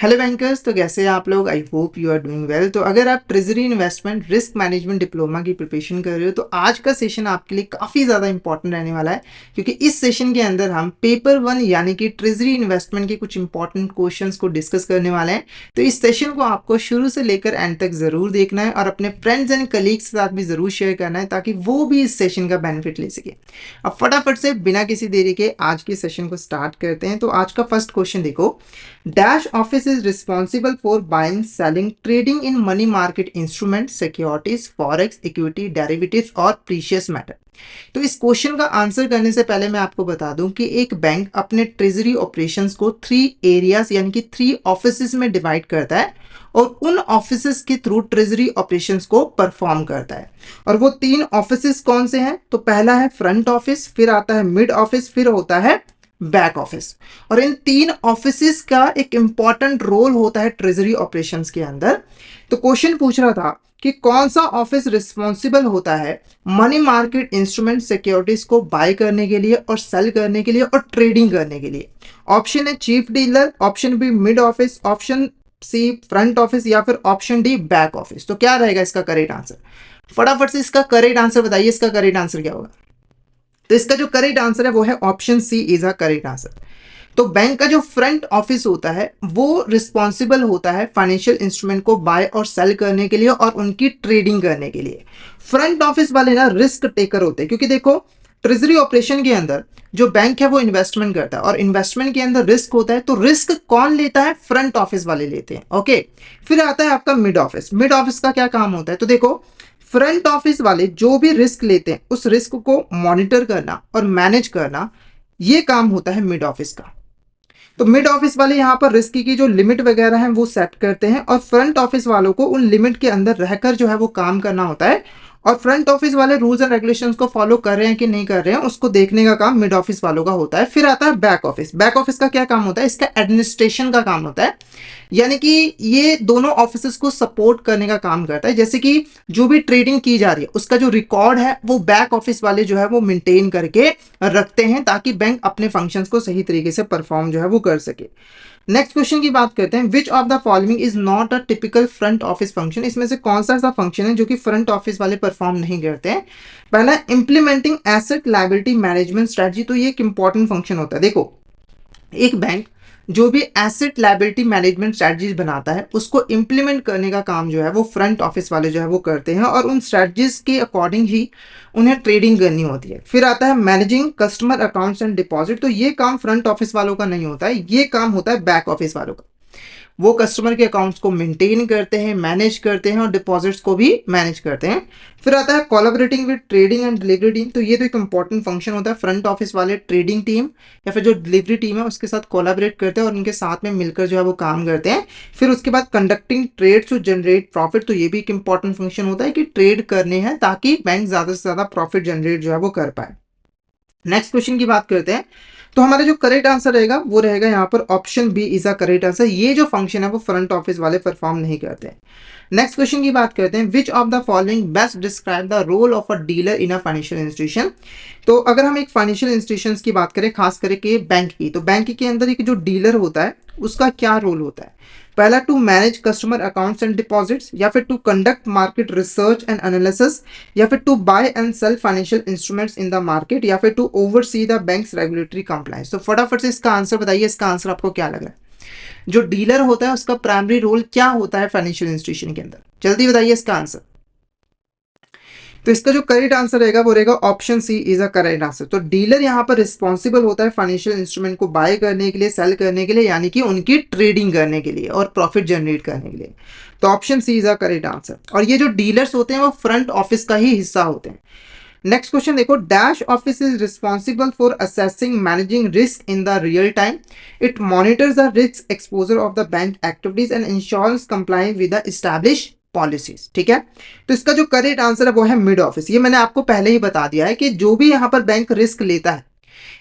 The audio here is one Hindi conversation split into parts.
Hello bankers. तो कैसे हैं आप लोग? I hope you are doing well. तो अगर आप treasury investment risk management diploma की प्रिपरेशन कर रहे हो तो आज का सेशन आपके लिए काफ़ी ज़्यादा इंपॉर्टेंट रहने वाला है, क्योंकि इस सेशन के अंदर हम पेपर 1 यानी कि ट्रेजरी इन्वेस्टमेंट के कुछ इंपॉर्टेंट क्वेश्चंस को डिस्कस करने वाले हैं। तो इस सेशन को आपको शुरू से लेकर एंड तक ज़रूर देखना है और अपने फ्रेंड्स एंड कलीग्स के साथ भी ज़रूर शेयर करना है ताकि वो भी इस सेशन का बेनिफिट ले सके। अब फटाफट से बिना किसी देरी के आज के सेशन को स्टार्ट करते हैं। तो आज का फर्स्ट क्वेश्चन देखो, Dash office is responsible for buying, selling, trading in money market instruments, securities, forex, equity, derivatives और precious metal। तो इस क्वेश्चन का आंसर करने से पहले मैं आपको बता दूं कि एक बैंक अपने ट्रेजरी ऑपरेशंस को 3 एरियाज यानी कि 3 ऑफिसेज में डिवाइड करता है और उन ऑफिसेज के थ्रू ट्रेजरी ऑपरेशंस को परफॉर्म करता है। और वो 3 ऑफिसेज कौन से हैं? तो पहला है फ्रंट ऑफिस, फिर आता है मिड ऑफिस, फिर होता है बैक ऑफिस। और इन 3 ऑफिसेस का एक इंपॉर्टेंट रोल होता है ट्रेजरी ऑपरेशंस के अंदर। तो क्वेश्चन पूछ रहा था कि कौन सा ऑफिस रिस्पॉन्सिबल होता है मनी मार्केट इंस्ट्रूमेंट सिक्योरिटीज को बाय करने के लिए और सेल करने के लिए और ट्रेडिंग करने के लिए। Option A chief dealer, option B mid office, option C front office या फिर ऑप्शन डी बैक ऑफिस। तो क्या रहेगा इसका करेक्ट आंसर? फटाफट से इसका करेक्ट आंसर बताइए। इसका करेक्ट आंसर क्या होगा? तो इसका जो करेक्ट आंसर है वो है option C is a correct answer. तो बैंक का जो फ्रंट ऑफिस होता है वो रिस्पॉन्सिबल होता है फाइनेंशियल इंस्ट्रूमेंट को बाय और सेल करने के लिए और उनकी ट्रेडिंग करने के लिए। फ्रंट ऑफिस वाले ना रिस्क टेकर होते हैं, क्योंकि देखो ट्रेजरी ऑपरेशन के अंदर जो बैंक है वो इन्वेस्टमेंट करता है और इन्वेस्टमेंट के अंदर रिस्क होता है। तो रिस्क कौन लेता है? फ्रंट ऑफिस वाले लेते हैं। ओके, फिर आता है आपका मिड ऑफिस। मिड ऑफिस का क्या काम होता है? तो देखो फ्रंट ऑफिस वाले जो भी रिस्क लेते हैं उस रिस्क को मॉनिटर करना और मैनेज करना, ये काम होता है मिड ऑफिस का। तो मिड ऑफिस वाले यहाँ पर रिस्क की जो लिमिट वगैरह है वो सेट करते हैं और फ्रंट ऑफिस वालों को उन लिमिट के अंदर रहकर जो है वो काम करना होता है। और फ्रंट ऑफिस वाले रूल्स एंड रेगुलेशंस को फॉलो कर रहे हैं कि नहीं कर रहे हैं उसको देखने का काम मिड ऑफिस वालों का होता है। फिर आता है बैक ऑफिस। बैक ऑफिस का क्या काम होता है? इसका एडमिनिस्ट्रेशन का काम होता है, यानी कि ये दोनों ऑफिसेस को सपोर्ट करने का काम करता है। जैसे कि जो भी ट्रेडिंग की जा रही है उसका जो रिकॉर्ड है वो बैक ऑफिस वाले जो है वो मेंटेन करके रखते हैं ताकि बैंक अपने फंक्शंस को सही तरीके से परफॉर्म जो है वो कर सके। नेक्स्ट क्वेश्चन की बात करते हैं, which of the following is not a typical front office function. इसमें से कौन सा ऐसा फंक्शन है जो कि फ्रंट ऑफिस वाले परफॉर्म नहीं करते हैं? पहला, implementing asset liability management strategy. तो ये एक इंपॉर्टेंट फंक्शन होता है। देखो एक बैंक जो भी एसेट लायबिलिटी मैनेजमेंट स्ट्रेटजीज बनाता है उसको इंप्लीमेंट करने का काम जो है वो फ्रंट ऑफिस वाले जो है वो करते हैं और उन स्ट्रेटजीज के अकॉर्डिंग ही उन्हें ट्रेडिंग करनी होती है। फिर आता है managing customer accounts and deposit. तो ये काम फ्रंट ऑफिस वालों का नहीं होता है, ये काम होता है बैक ऑफिस वालों का। वो कस्टमर के अकाउंट्स को मेंटेन करते हैं, मैनेज करते हैं और डिपॉजिट्स को भी मैनेज करते हैं। फिर आता है collaborating with trading and delivery team. तो ये तो एक इंपॉर्टेंट फंक्शन होता है। फ्रंट ऑफिस वाले ट्रेडिंग टीम या फिर जो डिलीवरी टीम है उसके साथ कोलैबोरेट करते हैं और उनके साथ में मिलकर जो है वो काम करते हैं। फिर उसके बाद conducting trades to generate profit. तो ये भी एक इंपॉर्टेंट फंक्शन होता है कि ट्रेड करने हैं ताकि बैंक ज़्यादा से ज़्यादा प्रॉफिट जनरेट जो है वो कर पाए। नेक्स्ट क्वेश्चन की बात करते हैं, तो हमारा जो करेक्ट आंसर रहेगा वो रहेगा यहाँ पर option B is a correct answer. ये जो फंक्शन है वो फ्रंट ऑफिस वाले परफॉर्म नहीं करते हैं। नेक्स्ट क्वेश्चन की बात करते हैं, which of the following best describe the role of a dealer in a financial institution. तो अगर हम एक फाइनेंशियल इंस्टीट्यूशन की बात करें खास करके बैंक की, तो बैंक के अंदर एक जो डीलर होता है उसका क्या रोल होता है? पहला, to manage customer accounts and deposits, या फिर to conduct market research and analysis, या फिर to buy and sell financial instruments in the market, या फिर to oversee the banks regulatory compliance. तो फटाफट से इसका आंसर बताइए। इसका आंसर आपको क्या लग रहा है? जो डीलर होता है उसका प्राइमरी रोल क्या होता है फाइनेंशियल इंस्टीट्यूशन के अंदर? जल्दी बताइए इसका आंसर। तो इसका जो करेक्ट आंसर रहेगा वो रहेगा option C is a correct answer. तो डीलर यहाँ पर रिस्पॉन्सिबल होता है फाइनेंशियल इंस्ट्रूमेंट को बाय करने के लिए, सेल करने के लिए, यानी कि उनकी ट्रेडिंग करने के लिए और प्रॉफिट जनरेट करने के लिए। तो option C is a correct answer. और ये जो डीलर्स होते हैं वो फ्रंट ऑफिस का ही हिस्सा होते हैं। नेक्स्ट क्वेश्चन देखो, dash office is responsible for assessing managing risk in the real time. It monitors the risk exposure of the bank activities and ensures complying with the establish policies. ठीक है, तो इसका जो करेक्ट आंसर है वो है मिड ऑफिस। ये मैंने आपको पहले ही बता दिया है कि जो भी यहाँ पर बैंक रिस्क लेता है,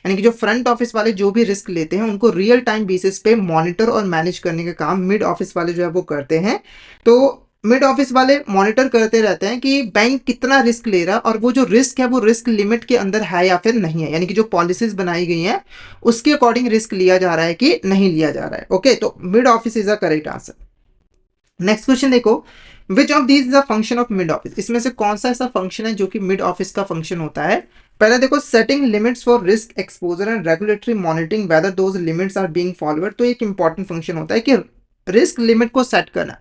यानी कि जो फ्रंट ऑफिस वाले जो भी रिस्क लेते हैं उनको रियल टाइम बेसिस पे मॉनिटर और मैनेज करने का काम मिड ऑफिस वाले जो है वो करते हैं। तो मिड ऑफिस वाले मॉनिटर करते रहते हैं कि बैंक कितना रिस्क ले रहा है और वो जो रिस्क है वो रिस्क लिमिट के अंदर है या फिर नहीं है, यानी कि जो पॉलिसीज बनाई गई हैं उसके अकॉर्डिंग रिस्क लिया जा रहा है कि नहीं लिया जा रहा है। ओके, तो mid office is a correct answer. Next question देखो, which of these is a function of mid office, इसमें से कौन सा ऐसा फंक्शन है जो कि मिड ऑफिस का फंक्शन होता है। पहले देखो, setting limits for risk exposure and regulatory monitoring whether those limits are being followed. तो एक इंपॉर्टेंट फंक्शन होता है कि रिस्क लिमिट को सेट करना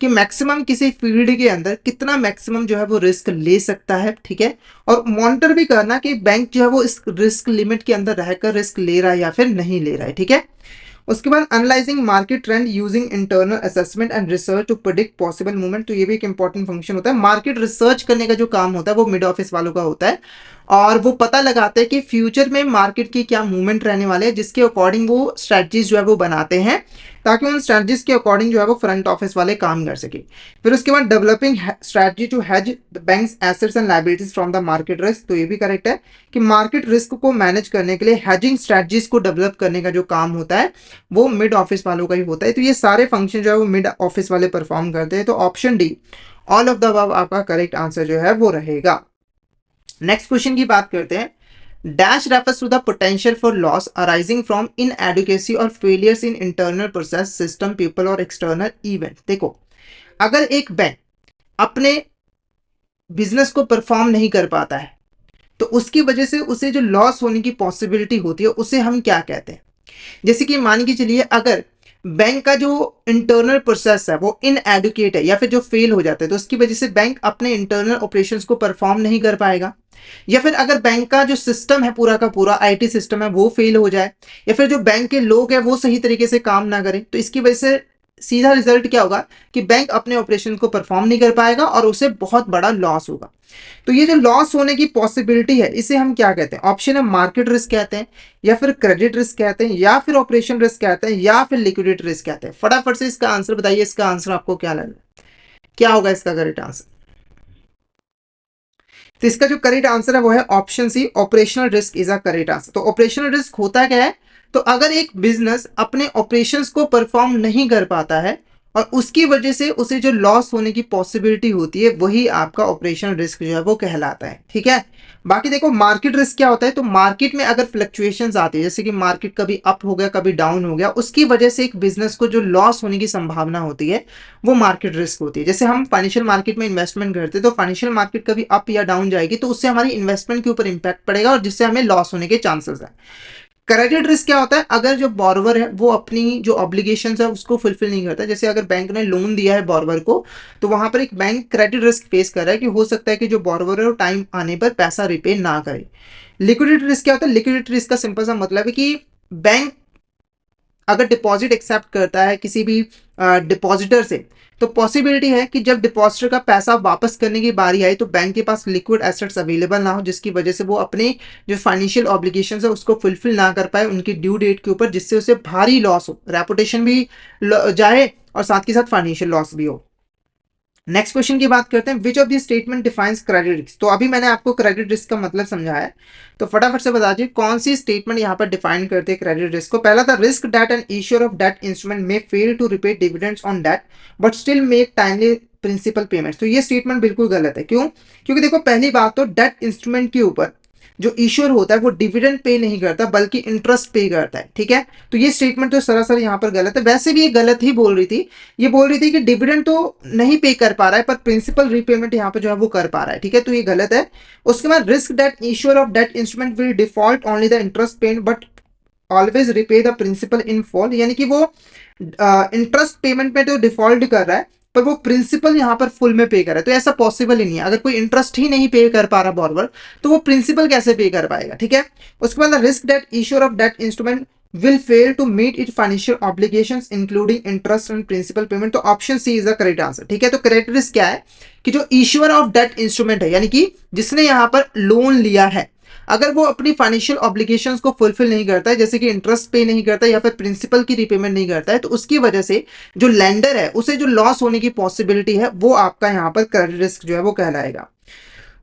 कि मैक्सिमम किसी फील्ड के अंदर कितना मैक्सिमम जो है वो रिस्क ले सकता है, ठीक है, और मॉनिटर भी करना कि बैंक जो है वो इस रिस्क लिमिट के अंदर रहकर रिस्क ले रहा है या फिर नहीं ले रहा है, ठीक है। उसके बाद analysing market trend using internal assessment and research to predict possible movement. तो ये भी एक इंपॉर्टेंट फंक्शन होता है। मार्केट रिसर्च करने का जो काम होता है वो मिड ऑफिस वालों का होता है और वो पता लगाते हैं कि फ्यूचर में मार्केट की क्या मूवमेंट रहने वाले हैं, जिसके अकॉर्डिंग वो स्ट्रेटजीज जो है वो बनाते हैं ताकि उन स्ट्रेटजीज के अकॉर्डिंग जो है वो फ्रंट ऑफिस वाले काम कर सके। फिर उसके बाद developing strategy to hedge the banks assets and liabilities from the market risk. तो ये भी करेक्ट है कि मार्केट रिस्क को मैनेज करने के लिए हेजिंग स्ट्रेटजीज को डेवलप करने का जो काम होता है वो मिड ऑफिस वालों का ही होता है। तो ये सारे फंक्शन जो है वो मिड ऑफिस वाले परफॉर्म करते हैं। तो option D, all of the above, आपका करेक्ट आंसर जो है वो रहेगा। नेक्स्ट क्वेश्चन की बात करते हैं। Dash refers to the potential for loss arising from inadequacy और failures in internal process system people और एक्सटर्नल इवेंट। देखो, अगर एक बैंक अपने बिजनेस को परफॉर्म नहीं कर पाता है तो उसकी वजह से उसे जो लॉस होने की पॉसिबिलिटी होती है उसे हम क्या कहते हैं। जैसे कि मान के चलिए, अगर बैंक का जो इंटरनल प्रोसेस है वो इनएडुकेट है या फिर जो फेल हो जाता है तो उसकी वजह से बैंक अपने इंटरनल ऑपरेशंस को परफॉर्म नहीं कर पाएगा, या फिर अगर बैंक का जो सिस्टम है पूरा का पूरा आईटी सिस्टम है वो फेल हो जाए, या फिर जो बैंक के लोग हैं वो सही तरीके से काम ना करें, तो इसकी वजह से सीधा रिजल्ट क्या होगा कि बैंक अपने ऑपरेशन को परफॉर्म नहीं कर पाएगा और उसे बहुत बड़ा लॉस होगा। तो ये जो लॉस होने की पॉसिबिलिटी है इसे हम क्या कहते हैं। ऑप्शन है मार्केट रिस्क कहते हैं, या फिर क्रेडिट रिस्क कहते हैं, या फिर ऑपरेशन रिस्क कहते हैं, या फिर लिक्विडिटी रिस्क कहते हैं। फटाफट से इसका आंसर बताइए, इसका आंसर आपको क्या लग रहा है, क्या होगा इसका करेक्ट आंसर। तो इसका जो करेक्ट आंसर है वो है option C, operational risk is a correct answer. तो ऑपरेशनल रिस्क होता क्या है, तो अगर एक बिजनेस अपने ऑपरेशंस को परफॉर्म नहीं कर पाता है और उसकी वजह से उसे जो लॉस होने की पॉसिबिलिटी होती है वही आपका ऑपरेशनल रिस्क जो है वो कहलाता है, ठीक है। बाकी देखो, मार्केट रिस्क क्या होता है, तो मार्केट में अगर फ्लक्चुएशंस आती है, जैसे कि मार्केट कभी अप हो गया कभी डाउन हो गया, उसकी वजह से एक बिजनेस को जो लॉस होने की संभावना होती है वो मार्केट रिस्क होती है। जैसे हम फाइनेंशियल मार्केट में इन्वेस्टमेंट करते हैं तो फाइनेंशियल मार्केट कभी अप या डाउन जाएगी तो उससे हमारी इन्वेस्टमेंट के ऊपर इंपैक्ट पड़ेगा और जिससे हमें लॉस होने के चांसेस है। क्रेडिट रिस्क क्या होता है, अगर जो बॉर्वर है वो अपनी जो ऑब्लिगेशंस है उसको फुलफिल नहीं करता, जैसे अगर बैंक ने लोन दिया है बॉर्वर को तो वहां पर एक बैंक क्रेडिट रिस्क फेस कर रहा है कि हो सकता है कि जो बॉर्वर है वो टाइम आने पर पैसा रिपे ना करे। लिक्विडिटी रिस्क क्या होता है, लिक्विडिटी रिस्क का सिंपल सा मतलब है कि बैंक अगर डिपॉजिट एक्सेप्ट करता है किसी भी डिपॉजिटर से तो पॉसिबिलिटी है कि जब डिपॉजिटर का पैसा वापस करने की बारी आई तो बैंक के पास लिक्विड एसेट्स अवेलेबल ना हो, जिसकी वजह से वो अपने जो फाइनेंशियल ऑब्लिगेशंस है उसको फुलफिल ना कर पाए उनकी ड्यू डेट के ऊपर, जिससे उसे भारी लॉस हो, रेपुटेशन भी जाए और साथ के साथ फाइनेंशियल लॉस भी हो। नेक्स्ट क्वेश्चन की बात करते हैं, which of the statement defines credit risk. तो अभी मैंने आपको क्रेडिट रिस्क का मतलब समझाया है, तो फटाफट से बता दीजिए कौन सी स्टेटमेंट यहाँ पर डिफाइन करते हैं क्रेडिट रिस्क को। पहला था, risk that an issuer of debt instrument may fail to repay dividends on debt but still make timely principal payments. तो ये स्टेटमेंट बिल्कुल गलत है। क्यों? क्योंकि देखो, पहली बात तो डेट इंस्ट्रूमेंट के ऊपर जो इश्यूर होता है वो डिविडेंड पे नहीं करता बल्कि इंटरेस्ट पे करता है, ठीक है। तो ये स्टेटमेंट तो सरासर यहाँ पर गलत है। वैसे भी ये गलत ही बोल रही थी, ये बोल रही थी कि डिविडेंड तो नहीं पे कर पा रहा है पर प्रिंसिपल रीपेमेंट यहाँ पर जो है वो कर पा रहा है, ठीक है, तो ये गलत है। उसके बाद, risk that issuer of debt instrument will default only the interest paid but always repay the principal in full, यानी कि वो इंटरेस्ट पेमेंट में तो डिफॉल्ट कर रहा है पर वो प्रिंसिपल यहाँ पर फुल में पे कर रहा है, तो ऐसा पॉसिबल ही नहीं है। अगर कोई इंटरेस्ट ही नहीं पे कर पा रहा बॉर्वर तो वो प्रिंसिपल कैसे पे कर पाएगा, ठीक है। उसके बाद, risk that issuer of debt instrument will fail to meet its financial obligations including interest and principal payment। तो option C is the correct answer, ठीक है। तो क्रेडिट रिस्क क्या है कि जो इश्यूअर ऑफ डेट इंस्ट्रूमेंट है यानी कि जिसने यहाँ पर लोन लिया है, अगर वो अपनी फाइनेंशियल ऑब्लिगेशंस को फुलफिल नहीं करता है, जैसे कि इंटरेस्ट पे नहीं करता या फिर प्रिंसिपल की रिपेमेंट नहीं करता है, तो उसकी वजह से जो लेंडर है उसे जो लॉस होने की पॉसिबिलिटी है वो आपका यहाँ पर क्रेडिट रिस्क जो है वो कहलाएगा।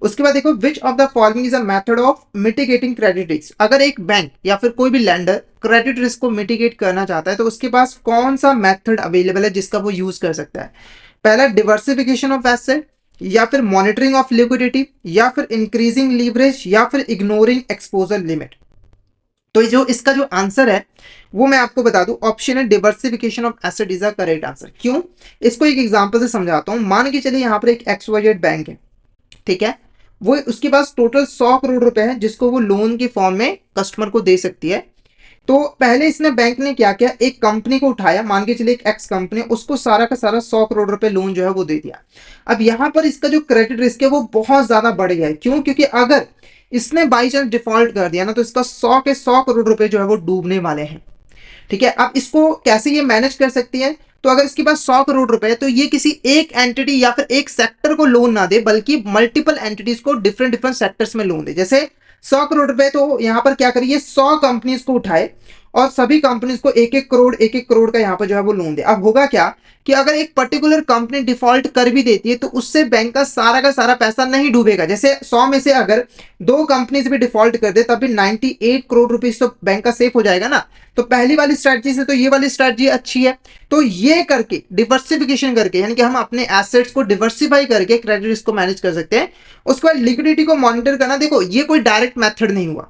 उसके बाद देखो, which of the following is a method of mitigating credit risk. अगर एक बैंक या फिर कोई भी लेंडर क्रेडिट रिस्क को मिटिगेट करना चाहता है तो उसके पास कौन सा मेथड अवेलेबल है जिसका वो यूज कर सकता है। पहला डिवर्सिफिकेशन ऑफ एसेट, या फिर मॉनिटरिंग ऑफ लिक्विडिटी, या फिर इंक्रीजिंग लीवरेज, या फिर इग्नोरिंग एक्सपोजर लिमिट। तो जो इसका जो आंसर है वो मैं आपको बता दूं, ऑप्शन है diversification of asset is a correct answer. क्यों? इसको एक एग्जांपल से समझाता हूं। मान के चलिए यहाँ पर एक XYZ बैंक है, ठीक है, वो उसके पास टोटल 100 करोड़ रुपए है जिसको वो लोन के फॉर्म में कस्टमर को दे सकती है। तो पहले इसने बैंक ने क्या किया, एक कंपनी को उठाया, मान के चलिए एक एक्स कंपनी, उसको सारा का सारा 100 करोड़ रुपए लोन जो है वो दे दिया। अब यहां पर इसका जो क्रेडिट रिस्क है वो बहुत ज्यादा बढ़ गया है। क्यों? क्योंकि अगर इसने बाई चांस डिफॉल्ट कर दिया ना तो इसका 100 के 100 करोड़ रुपए जो है वो डूबने वाले हैं। ठीक है, अब इसको कैसे ये मैनेज कर सकती है? तो अगर इसके पास 100 करोड़ रुपए है तो ये किसी एक एंटिटी या फिर एक सेक्टर को लोन ना दे, बल्कि मल्टीपल एंटिटीज को डिफरेंट डिफरेंट सेक्टर्स में लोन दे। जैसे 100 करोड़ रुपए, तो यहां पर क्या करिए, 100 कंपनीज को उठाए और सभी कंपनीज को एक एक करोड़ का यहां पर जो है वो लोन दे। अब होगा क्या कि अगर एक पर्टिकुलर कंपनी डिफॉल्ट कर भी देती है तो उससे बैंक का सारा पैसा नहीं डूबेगा। जैसे 100 में से अगर 2 कंपनीज भी डिफॉल्ट कर दे तब भी 98 करोड़ रुपीज तो बैंक का सेफ हो जाएगा ना। तो पहली वाली स्ट्रैटेजी से तो ये वाली स्ट्रैटेजी अच्छी है। तो ये करके डिवर्सिफिकेशन करके, यानी कि हम अपने एसेट्स को डिवर्सिफाई करके क्रेडिट रिस्क को मैनेज कर सकते हैं। उसके बाद लिक्विडिटी को मॉनिटर करना, देखो ये कोई डायरेक्ट मेथड नहीं हुआ।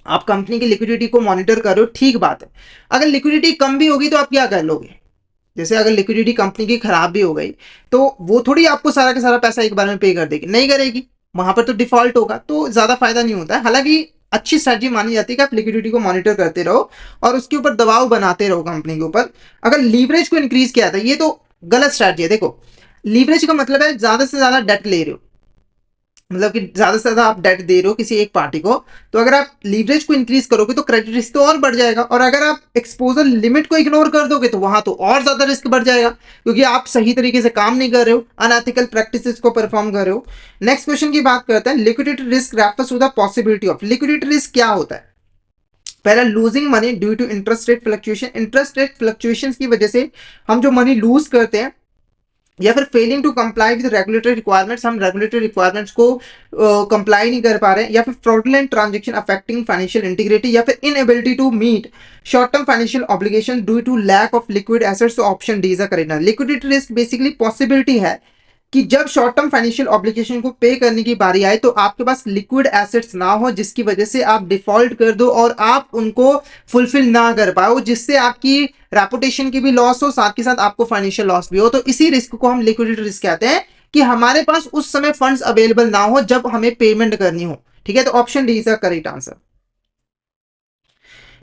आप कंपनी की लिक्विडिटी को मॉनिटर कर रहे हो, ठीक बात है। अगर लिक्विडिटी कम भी होगी तो आप क्या कर लोगे? जैसे अगर लिक्विडिटी कंपनी की खराब भी हो गई तो वो थोड़ी आपको सारा का सारा पैसा एक बार में पे कर देगी, नहीं करेगी, वहां पर तो डिफॉल्ट होगा, तो ज्यादा फायदा नहीं होता है। हालांकि अच्छी स्ट्रेटजी मानी जाती है कि आप लिक्विडिटी को मॉनिटर करते रहो और उसके ऊपर दबाव बनाते रहो कंपनी के ऊपर। अगर लीवरेज को इंक्रीज किया था, ये तो गलत स्ट्रेटजी है। देखो, लीवरेज का मतलब है ज्यादा से ज्यादा डेट ले रहे हो, मतलब कि ज्यादा से ज्यादा आप डेट दे रहे हो किसी एक पार्टी को, तो अगर आप लीवरेज को इंक्रीज करोगे तो क्रेडिट रिस्क तो और बढ़ जाएगा। और अगर आप एक्सपोजर लिमिट को इग्नोर कर दोगे तो वहां तो और ज्यादा रिस्क बढ़ जाएगा, क्योंकि आप सही तरीके से काम नहीं कर रहे हो, अनएथिकल प्रैक्टिसेस को परफॉर्म कर रहे हो। नेक्स्ट क्वेश्चन की बात करते हैं, liquidity risk refers to the possibility of. Liquidity risk क्या होता है? पहला, losing money due to interest rate fluctuation. Interest rate fluctuation की वजह से हम जो मनी लूज करते हैं, या फिर failing to comply with regulatory requirements, हम रेगुलेटरी रिक्वायरमेंट्स को कंप्लाई नहीं कर पा रहे हैं, या फिर fraudulent transaction affecting financial integrity, या फिर inability to meet short term financial obligation due to lack of liquid assets. तो option D is the correct answer. Liquidity risk basically possibility है कि जब शॉर्ट टर्म फाइनेंशियल ऑब्लिगेशन को पे करने की बारी आए तो आपके पास लिक्विड एसेट्स ना हो, जिसकी वजह से आप डिफॉल्ट कर दो और आप उनको फुलफिल ना कर पाओ, जिससे आपकी रेपुटेशन की भी लॉस हो, साथ के साथ आपको फाइनेंशियल लॉस भी हो। तो इसी रिस्क को हम लिक्विडिटी रिस्क कहते हैं, कि हमारे पास उस समय फंड्स अवेलेबल ना हो जब हमें पेमेंट करनी हो। ठीक है, तो option D is the correct answer.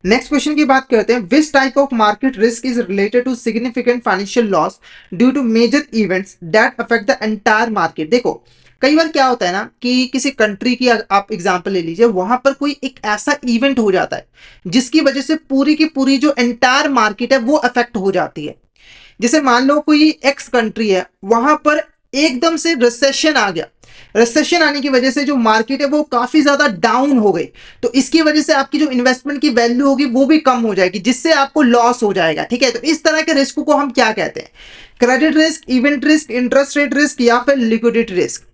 Next question की बात करते हैं, which type of market risk is related to significant financial loss due to major events that affect the entire market. देखो, कई बार क्या होता है ना कि किसी कंट्री की आप एग्जांपल ले लीजिए, वहां पर कोई एक ऐसा इवेंट हो जाता है जिसकी वजह से पूरी की पूरी जो एंटायर मार्केट है वो अफेक्ट हो जाती है। जैसे मान लो कोई एक्स कंट्री है, वहां पर एकदम से रिसेशन आ गया, रिसेशन आने की वजह से जो मार्केट है वो काफी ज्यादा डाउन हो गई, तो इसकी वजह से आपकी जो इन्वेस्टमेंट की वैल्यू होगी वो भी कम हो जाएगी, जिससे आपको लॉस हो जाएगा। ठीक है, तो इस तरह के रिस्क को हम क्या कहते हैं? Credit risk, event risk, interest rate risk, या फिर लिक्विडिटी रिस्क।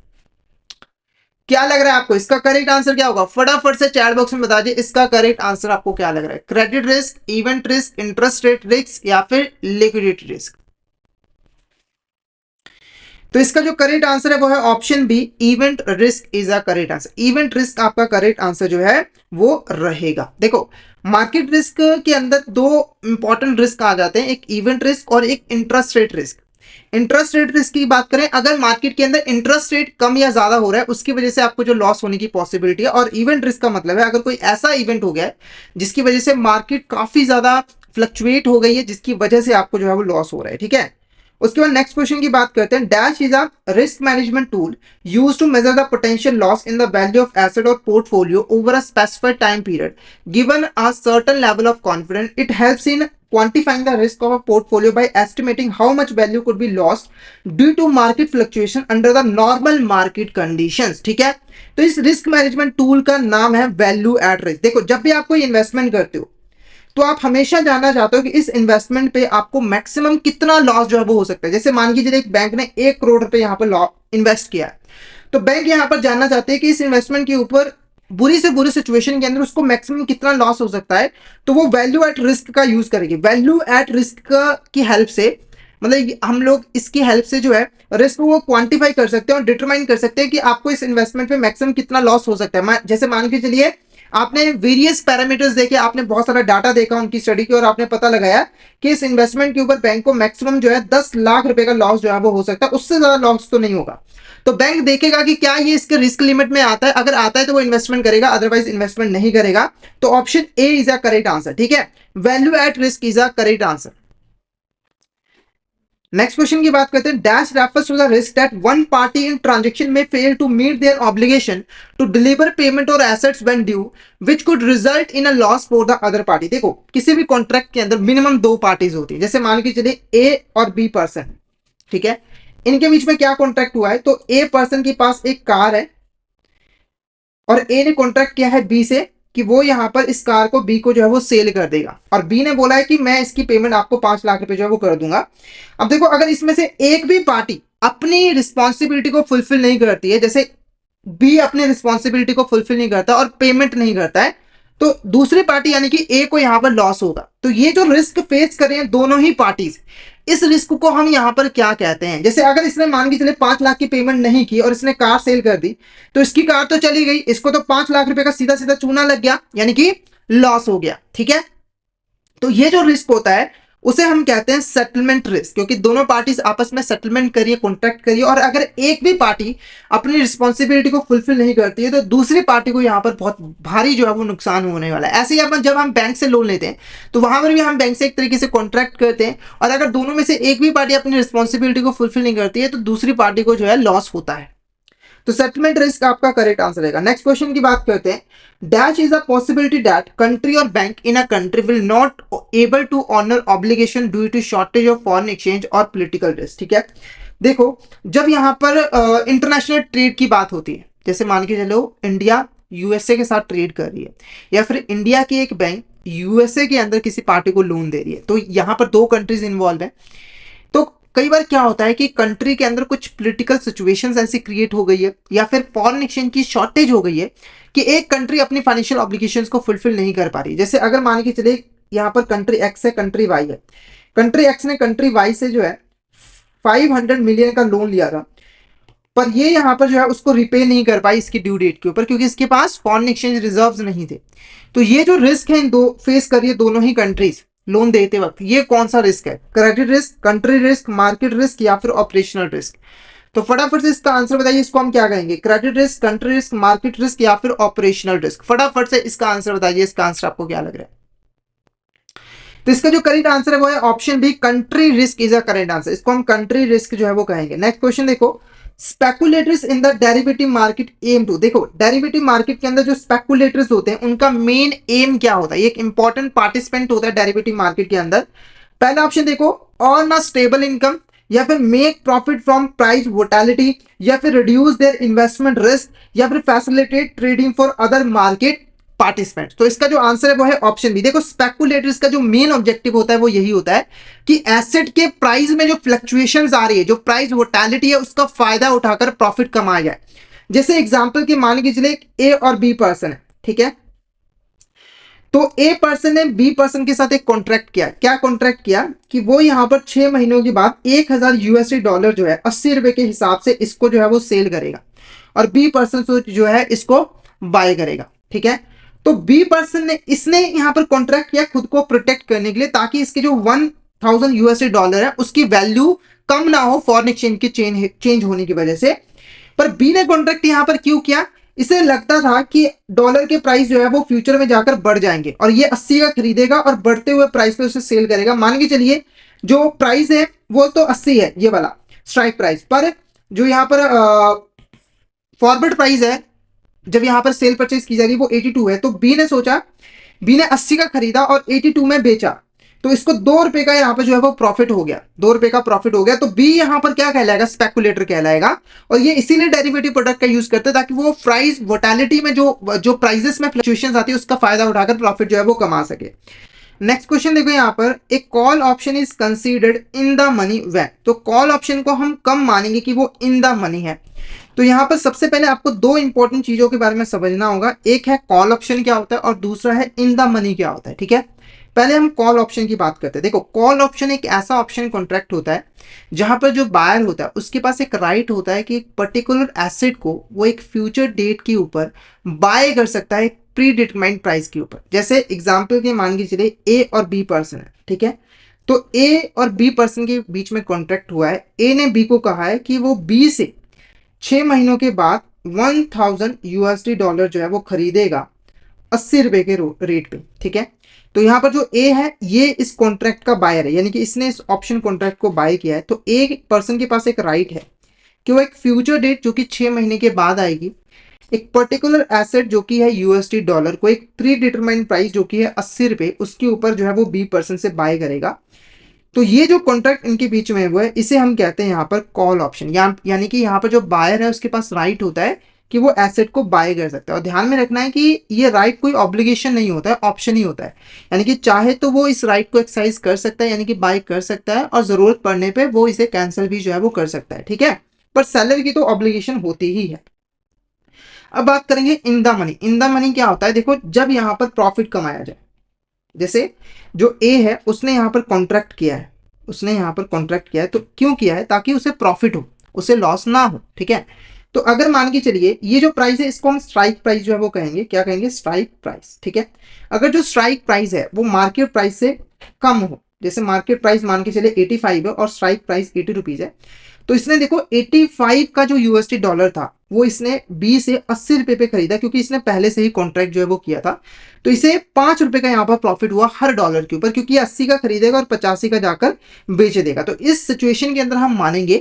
क्या लग रहा है आपको? इसका करेक्ट आंसर क्या होगा? फटाफट से चैट बॉक्स में बता दीजिए, इसका करेक्ट आंसर आपको क्या लग रहा है? Credit risk, event risk, interest rate risk, या फिर लिक्विडिटी रिस्क? तो इसका जो करेक्ट आंसर है वो है option B, event risk is a correct answer. Event risk आपका करेक्ट आंसर जो है वो रहेगा। देखो, मार्केट रिस्क के अंदर 2 इंपॉर्टेंट रिस्क आ जाते हैं, एक इवेंट रिस्क और एक interest rate risk. Interest rate risk की बात करें, अगर मार्केट के अंदर इंटरेस्ट रेट कम या ज्यादा हो रहा है उसकी वजह से आपको जो लॉस होने की पॉसिबिलिटी है। और इवेंट रिस्क का मतलब है अगर कोई ऐसा इवेंट हो गया है जिसकी वजह से मार्केट काफी ज्यादा फ्लक्चुएट हो गई है, जिसकी वजह से आपको जो है वो लॉस हो रहा है। ठीक है, उसके बाद नेक्स्ट क्वेश्चन की बात करते हैं, dash is a risk management tool used to measure the potential loss in the value of asset और portfolio over a specified time period given a certain level of confidence. It helps in quantifying the risk of a portfolio by estimating how much value could be lost due to market fluctuation under the normal market conditions। ठीक है, तो इस रिस्क मैनेजमेंट टूल का नाम है वैल्यू एट रिस्क। देखो, जब भी आप कोई इन्वेस्टमेंट करते हो तो आप हमेशा जानना चाहते हो कि इस इन्वेस्टमेंट पे आपको मैक्सिमम कितना लॉस जो है वो हो सकता है। जैसे मान लीजिए एक बैंक ने 1 करोड़ रुपए यहाँ पर इन्वेस्ट किया है, तो बैंक यहाँ पर जानना चाहते हैं कि इस इन्वेस्टमेंट के ऊपर बुरी से बुरी सिचुएशन के अंदर उसको मैक्सिमम कितना लॉस हो सकता है, तो वो वैल्यू एट रिस्क का यूज करेगी। वैल्यू एट रिस्क की हेल्प से मतलब हम लोग इसकी हेल्प से जो है रिस्क को क्वांटिफाई कर सकते हैं और डिटरमाइन कर सकते हैं कि आपको इस इन्वेस्टमेंट पे मैक्सिमम कितना लॉस हो सकता है। जैसे मान के चलिए आपने वेरियस पैरामीटर्स देखे, आपने बहुत सारा डाटा देखा उनकी स्टडी की और आपने पता लगाया कि इस इन्वेस्टमेंट के ऊपर बैंक को मैक्सिमम जो है 10 लाख रुपए का लॉस जो है वो हो सकता है, उससे ज्यादा लॉस तो नहीं होगा। तो बैंक देखेगा कि क्या ये इसके रिस्क लिमिट में आता है, अगर आता है तो वो इन्वेस्टमेंट करेगा, अदरवाइज इन्वेस्टमेंट नहीं करेगा। तो option A is a correct answer, ठीक है, value at risk is a correct answer. Next question की बात करते हैं। Dash refers to the risk that one party in transaction may fail to meet their obligation to deliver payment और assets when due which could result in a loss for the other party. देखो किसी भी कॉन्ट्रैक्ट के अंदर मिनिमम दो पार्टीज होती है, जैसे मान के चलिए ए और बी पर्सन, ठीक है, इनके बीच में क्या कॉन्ट्रैक्ट हुआ है, तो ए पर्सन के पास एक कार है और ए ने कॉन्ट्रैक्ट किया है बी से कि वो यहां पर इस कार को बी को जो है वो सेल कर देगा, और बी ने बोला है कि मैं इसकी पेमेंट आपको 5 लाख रुपए जो है वो कर दूंगा। अब देखो अगर इसमें से एक भी पार्टी अपनी रिस्पॉन्सिबिलिटी को फुलफिल नहीं करती है, जैसे बी अपनी रिस्पॉन्सिबिलिटी को फुलफिल नहीं करता और पेमेंट नहीं करता है, तो दूसरी पार्टी यानी कि ए को यहां पर लॉस होगा। तो ये जो रिस्क फेस कर रहे हैं दोनों ही पार्टीज, इस रिस्क को हम यहां पर क्या कहते हैं। जैसे अगर इसने मान के चले 5 लाख की पेमेंट नहीं की और इसने कार सेल कर दी, तो इसकी कार तो चली गई, इसको तो 5 लाख रुपए का सीधा सीधा चूना लग गया, यानी कि लॉस हो गया, ठीक है। तो ये जो रिस्क होता है उसे हम कहते हैं सेटलमेंट रिस्क, क्योंकि दोनों पार्टीज आपस में सेटलमेंट करिए, कॉन्ट्रैक्ट करिए, और अगर एक भी पार्टी अपनी रिस्पॉन्सिबिलिटी को फुलफिल नहीं करती है तो दूसरी पार्टी को यहां पर बहुत भारी जो है वो नुकसान होने वाला है। ऐसे ही अपन जब हम बैंक से लोन लेते हैं तो वहां पर भी हम बैंक से एक तरीके से कॉन्ट्रैक्ट करते हैं, और अगर दोनों में से एक भी पार्टी अपनी रिस्पॉन्सिबिलिटी को फुलफिल नहीं करती है तो दूसरी पार्टी को जो है लॉस होता है। तो सेटलमेंट रिस्क आपका करेक्ट आंसर रहेगा। नेक्स्ट क्वेश्चन की बात करते हैं। Dash is a possibility that country और bank in a country will not able to honour obligation due to shortage of foreign exchange और पॉलिटिकल रिस्क, ठीक है। देखो जब यहाँ पर इंटरनेशनल ट्रेड की बात होती है, जैसे मान के चलो इंडिया यूएसए के साथ ट्रेड कर रही है, या फिर इंडिया की एक बैंक यूएसए के अंदर किसी पार्टी को लोन दे रही है, तो यहाँ पर दो कंट्रीज इन्वॉल्व है। तो कई बार क्या होता है कि कंट्री के अंदर कुछ पॉलिटिकल सिचुएशंस ऐसी क्रिएट हो गई है, या फिर फॉरेन एक्सचेंज की शॉर्टेज हो गई है कि एक कंट्री अपनी फाइनेंशियल ऑब्लिगेशंस को फुलफिल नहीं कर पा रही। जैसे अगर मान के चले यहाँ पर कंट्री एक्स है, कंट्री वाई है, कंट्री एक्स ने कंट्री वाई से जो है 500 मिलियन का लोन लिया था, पर ये यहाँ पर जो है उसको रिपे नहीं कर पाई इसकी ड्यू डेट के ऊपर, क्योंकि इसके पास फॉरेन एक्सचेंज रिजर्व्स नहीं थे। तो ये जो रिस्क है इन दो फेस कर रही है दोनों ही कंट्रीज लोन देते वक्त, ये कौन सा रिस्क है, credit risk, country risk, market risk, या फिर ऑपरेशनल रिस्क। तो फटाफट से इसका आंसर बताइए, इसको हम क्या कहेंगे, credit risk, country risk, market risk, या फिर ऑपरेशनल रिस्क। फटाफट से इसका आंसर बताइए, इसका आंसर आपको क्या लग रहा है। तो इसका जो करेक्ट आंसर है वो है option B, country risk is a correct answer. इसको हम कंट्री रिस्क जो है वो कहेंगे। नेक्स्ट क्वेश्चन देखो, speculators in the derivative market aim to. देखो डेरिवेटिव मार्केट के अंदर जो स्पेकुलेटर्स होते हैं उनका मेन एम क्या होता है, एक इंपॉर्टेंट पार्टिसिपेंट होता है डेरिवेटिव मार्केट के अंदर। पहला ऑप्शन देखो, अर्न अ स्टेबल इनकम, या फिर मेक प्रॉफिट फ्रॉम प्राइस वोटालिटी, या फिर रिड्यूस देयर इन्वेस्टमेंट रिस्क, या फिर facilitate trading for other market participant. तो इसका जो आंसर है वो है ऑप्शन बी। देखो स्पेकुलेटर्स का जो मेन ऑब्जेक्टिव होता है वो यही होता है कि एसेट के प्राइस में जो फ्लक्चुएशंस आ रही है, जो प्राइस वोटालिटी है, उसका फायदा उठाकर प्रॉफिट कमाया जाए। जैसे एग्जांपल के मान के चले ए और बी पर्सन है, ठीक है, तो ए पर्सन ने बी पर्सन के साथ एक कॉन्ट्रैक्ट किया। क्या कॉन्ट्रैक्ट किया कि वो यहां पर 6 महीनों के बाद 1000 यूएसडी डॉलर जो है 80 रुपए के हिसाब से इसको जो है वो सेल करेगा, और बी पर्सन जो है इसको बाय करेगा, ठीक है। तो बी पर्सन ने इसने यहां पर कॉन्ट्रैक्ट किया खुद को प्रोटेक्ट करने के लिए, ताकि इसके जो 1000 यूएसडी डॉलर है उसकी वैल्यू कम ना हो फॉरेन एक्सचेंज के चेंज होने की वजह से। पर बी ने कॉन्ट्रैक्ट यहां पर क्यों किया, इसे लगता था कि डॉलर के प्राइस जो है वो फ्यूचर में जाकर बढ़ जाएंगे, और ये 80 का खरीदेगा और बढ़ते हुए प्राइस पे उसे सेल करेगा। मान के चलिए जो प्राइस है वो तो 80 है, ये वाला स्ट्राइक प्राइस, पर जो यहाँ पर फॉरवर्ड प्राइस है जब यहाँ पर सेल परचेज की जा रही है वो 82 है। तो बी ने सोचा, बी ने 80 का खरीदा और 82 में बेचा, तो इसको 2 रुपए का यहाँ पर जो है वो प्रॉफिट हो गया, 2 रुपए का प्रॉफिट हो गया। तो बी यहाँ पर क्या कहलाएगा, स्पेकुलेटर कहलाएगा। और ये इसीलिए डेरिवेटिव प्रोडक्ट का यूज करते हैं ताकि वो प्राइस वोटालिटी में जो प्राइसेस में फ्लक्चुएशंस आती है उसका फायदा उठाकर प्रॉफिट जो है वो कमा सके। नेक्स्ट क्वेश्चन देखो, यहाँ पर एक call option is considered in the money when. तो कॉल ऑप्शन को हम कम मानेंगे कि वो इन द मनी है। तो यहाँ पर सबसे पहले आपको दो इंपॉर्टेंट चीजों के बारे में समझना होगा, एक है कॉल ऑप्शन क्या होता है और दूसरा है इन द मनी क्या होता है, ठीक है। पहले हम कॉल ऑप्शन की बात करते हैं। देखो, कॉल ऑप्शन एक ऐसा ऑप्शन कॉन्ट्रैक्ट होता है जहां पर जो बायर होता है उसके पास एक राइट होता है कि एक पर्टिकुलर एसेट को वो एक फ्यूचर डेट के ऊपर बाय कर सकता है प्री डिटरमाइंड प्राइस के ऊपर। जैसे एग्जांपल के मान के चलिए ए और बी पर्सन है, ठीक है। तो ए और बी पर्सन के बीच में कॉन्ट्रैक्ट हुआ है। ए ने बी को कहा है कि वो बी से 6 महीनों के बाद 1000 USD जो है वो खरीदेगा 80 रुपए के रेट पे, ठीक है। तो यहाँ पर जो ए है ये इस कॉन्ट्रैक्ट का बायर है, यानी कि इसने इस ऑप्शन कॉन्ट्रैक्ट को बाय किया है। तो एक पर्सन के पास एक राइट है कि वो एक फ्यूचर डेट जो कि 6 महीने के बाद आएगी, एक पर्टिकुलर एसेट जो कि है USD को एक प्री डिटरमाइंड प्राइस जो कि है 80 रुपए, उसके ऊपर जो है वो बी पर्सन से बाय करेगा। तो ये जो कॉन्ट्रैक्ट इनके बीच में हुआ है इसे हम कहते हैं यहाँ पर कॉल ऑप्शन, यानी कि यहाँ पर जो बायर है उसके पास राइट होता है कि वो एसेट को बाय कर सकता है। और ध्यान में रखना है कि ये राइट कोई ऑब्लिगेशन नहीं होता है, ऑप्शन ही होता है। यानी कि चाहे तो वो इस राइट को एक्सरसाइज कर सकता है, यानी कि बाय कर सकता है, और जरूरत पड़ने पे वो इसे कैंसिल भी जो है वो कर सकता है, ठीक है। पर सेलर की तो ऑब्लिगेशन होती ही है। अब बात करेंगे in the money. In the money क्या होता है? देखो, जब यहाँ पर प्रॉफिट कमाया जाए, जैसे जो ए है उसने यहाँ पर कॉन्ट्रैक्ट किया है, उसने यहाँ पर कॉन्ट्रैक्ट किया है, तो क्यों किया है? ताकि उसे प्रॉफिट हो, उसे लॉस ना हो, ठीक है। तो अगर मान के चलिए ये जो प्राइस है इसको हम स्ट्राइक प्राइस जो है वो कहेंगे, क्या कहेंगे? स्ट्राइक प्राइस, ठीक है। अगर जो स्ट्राइक प्राइस है वो मार्केट प्राइस से कम हो, जैसे मार्केट प्राइस मान के चलिए 85 है और स्ट्राइक प्राइस 80 रुपीज है, तो इसने देखो 85 का जो USD था वो इसने बी से 80 रुपए पे खरीदा, क्योंकि इसने पहले से ही कॉन्ट्रैक्ट जो है वो किया था। तो इसे 5 रुपए का यहाँ पर प्रॉफिट हुआ हर डॉलर के ऊपर, क्योंकि 80 का खरीदेगा और 85 का जाकर बेच देगा। तो इस सिचुएशन के अंदर हम मानेंगे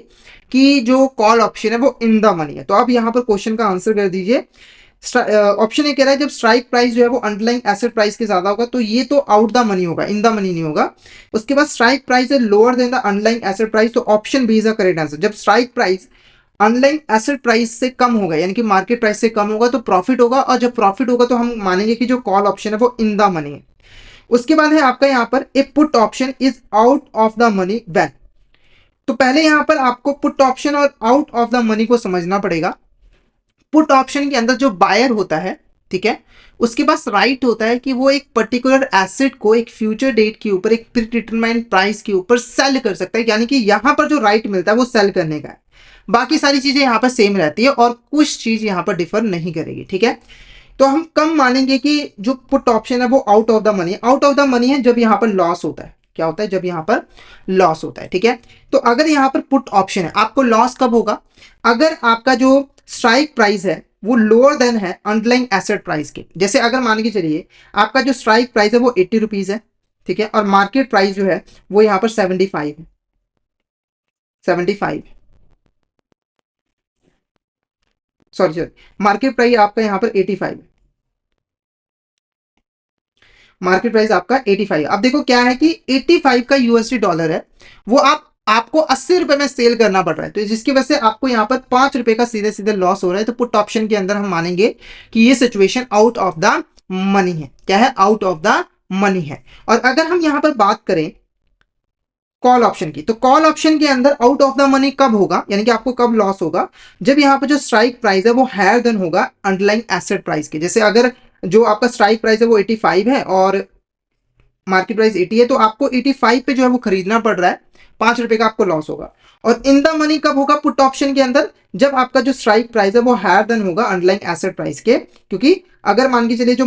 कि जो कॉल ऑप्शन है वो इन द मनी है। तो आप यहाँ पर क्वेश्चन का आंसर कर दीजिए। ऑप्शन ए कह रहा है जब स्ट्राइक प्राइस जो है वो अंडरलाइंग एसेट प्राइस के ज्यादा होगा, तो ये तो आउट द मनी होगा, इन द मनी नहीं होगा। उसके बाद स्ट्राइक प्राइस है lower than the underlying asset price, तो option B is the correct answer. जब strike price underlying asset price से कम होगा, यानी कि मार्केट प्राइस से कम होगा, तो प्रॉफिट होगा, और जब प्रॉफिट होगा तो हम मानेंगे कि जो कॉल ऑप्शन है वो इन द मनी है। उसके बाद है आपका यहाँ पर a put option is out of the money when. तो पहले यहाँ पर आपको पुट ऑप्शन और आउट ऑफ द मनी को समझना पड़ेगा। पुट ऑप्शन के अंदर जो बायर होता है, ठीक है, उसके पास राइट होता है कि वो एक पर्टिकुलर एसेट को एक फ्यूचर डेट के ऊपर एक प्री डिटरमाइंड प्राइस के ऊपर सेल कर सकता है, यानी कि यहां पर जो राइट मिलता है वो सेल करने का है। बाकी सारी चीजें यहां पर सेम रहती है और कुछ चीज यहां पर डिफर नहीं करेगी, ठीक है। तो हम कम मानेंगे कि जो पुट ऑप्शन है वो out of the money. Out of the money है जब यहां पर लॉस होता है। क्या होता है? जब यहां पर लॉस होता है, ठीक है। तो अगर यहां पर पुट ऑप्शन है, आपको लॉस कब होगा? अगर आपका जो स्ट्राइक प्राइस है वो लोअर देन है अंडरलाइंग एसेट प्राइस के। जैसे अगर मान के चलिए आपका जो स्ट्राइक प्राइस है वो 80 रुपीज है, ठीक है, और मार्केट प्राइस जो है वो यहाँ पर 75 है, 75, सॉरी, मार्केट प्राइस आपका यहाँ पर 85 है, मार्केट प्राइस आपका 85। अब देखो क्या है कि 85 का USD है, वो आपको 80 रुपए में सेल करना पड़ रहा है, तो जिसकी वजह से आपको यहाँ पर 5 रुपए का सीधे सीधे लॉस हो रहा है। तो पुट ऑप्शन के अंदर हम मानेंगे कि ये situation out of the money है। क्या है? आउट ऑफ द मनी है। और अगर हम यहाँ पर बात करें कॉल ऑप्शन की, तो कॉल ऑप्शन के अंदर आउट ऑफ द मनी कब होगा, यानी कि आपको कब लॉस होगा? जब यहाँ पर जो स्ट्राइक प्राइस है वो हायर देन होगा अंडरलाइंग एसेट प्राइस के। जैसे अगर जो आपका स्ट्राइक प्राइस है वो 85 है और मार्केट प्राइस 80 है, तो आपको 85 पे जो है वो खरीदना पड़ रहा है, 5 रुपए का आपको लॉस होगा। और इन द मनी कब होगा पुट ऑप्शन के अंदर? जब आपका जो स्ट्राइक प्राइस है वो हायर देन होगा अंडरलाइंग एसेट प्राइस के, क्योंकि अगर मान के चलिए जो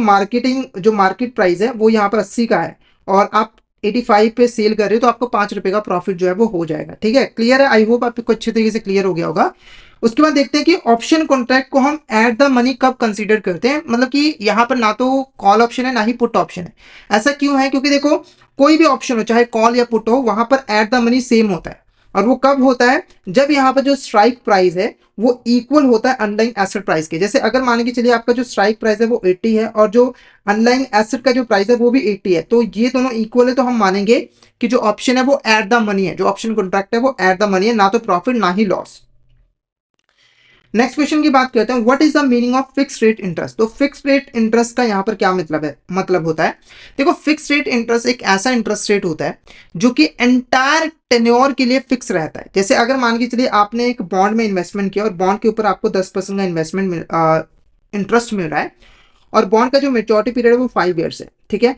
मार्केट प्राइस है वो यहाँ पर 80 का है और आप 85 पे सेल कर रहे हो, तो आपको 5 रुपए का प्रॉफिट जो है वो हो जाएगा, ठीक है। क्लियर है? आई होप आपको अच्छे तरीके से क्लियर हो गया होगा। उसके बाद देखते हैं कि ऑप्शन कॉन्ट्रैक्ट को हम एट द मनी कब कंसीडर करते हैं। मतलब कि यहाँ पर ना तो कॉल ऑप्शन है ना ही पुट ऑप्शन है। ऐसा क्यों है? क्योंकि देखो कोई भी ऑप्शन हो, चाहे कॉल या पुट हो, वहां पर एट द मनी सेम होता है। और वो कब होता है? जब यहाँ पर जो स्ट्राइक प्राइस है वो इक्वल होता है अंडरलाइंग एसेट प्राइस के। जैसे अगर मान के चलिए आपका जो स्ट्राइक प्राइस है वो 80 है और जो अंडरलाइंग एसेट का जो प्राइस है वो भी 80 है, तो ये दोनों इक्वल है, तो हम मानेंगे कि जो ऑप्शन है वो एट द मनी है, जो ऑप्शन कॉन्ट्रैक्ट है वो एट द मनी है, ना तो प्रॉफिट ना ही लॉस। नेक्स्ट क्वेश्चन की बात करते हैं, what is the meaning of fix rate interest. तो फिक्स रेट इंटरेस्ट का यहाँ पर क्या मतलब है? मतलब होता है, देखो फिक्स रेट इंटरेस्ट एक ऐसा इंटरेस्ट रेट होता है जो कि एंटायर टेन्योर के लिए फिक्स रहता है। जैसे अगर मान के चलिए आपने एक बॉन्ड में इन्वेस्टमेंट किया और बॉन्ड के ऊपर आपको 10% का इंटरेस्ट मिल रहा है, और बॉन्ड का जो मेच्योरिटी पीरियड है वो 5 ईयर्स है, ठीक है।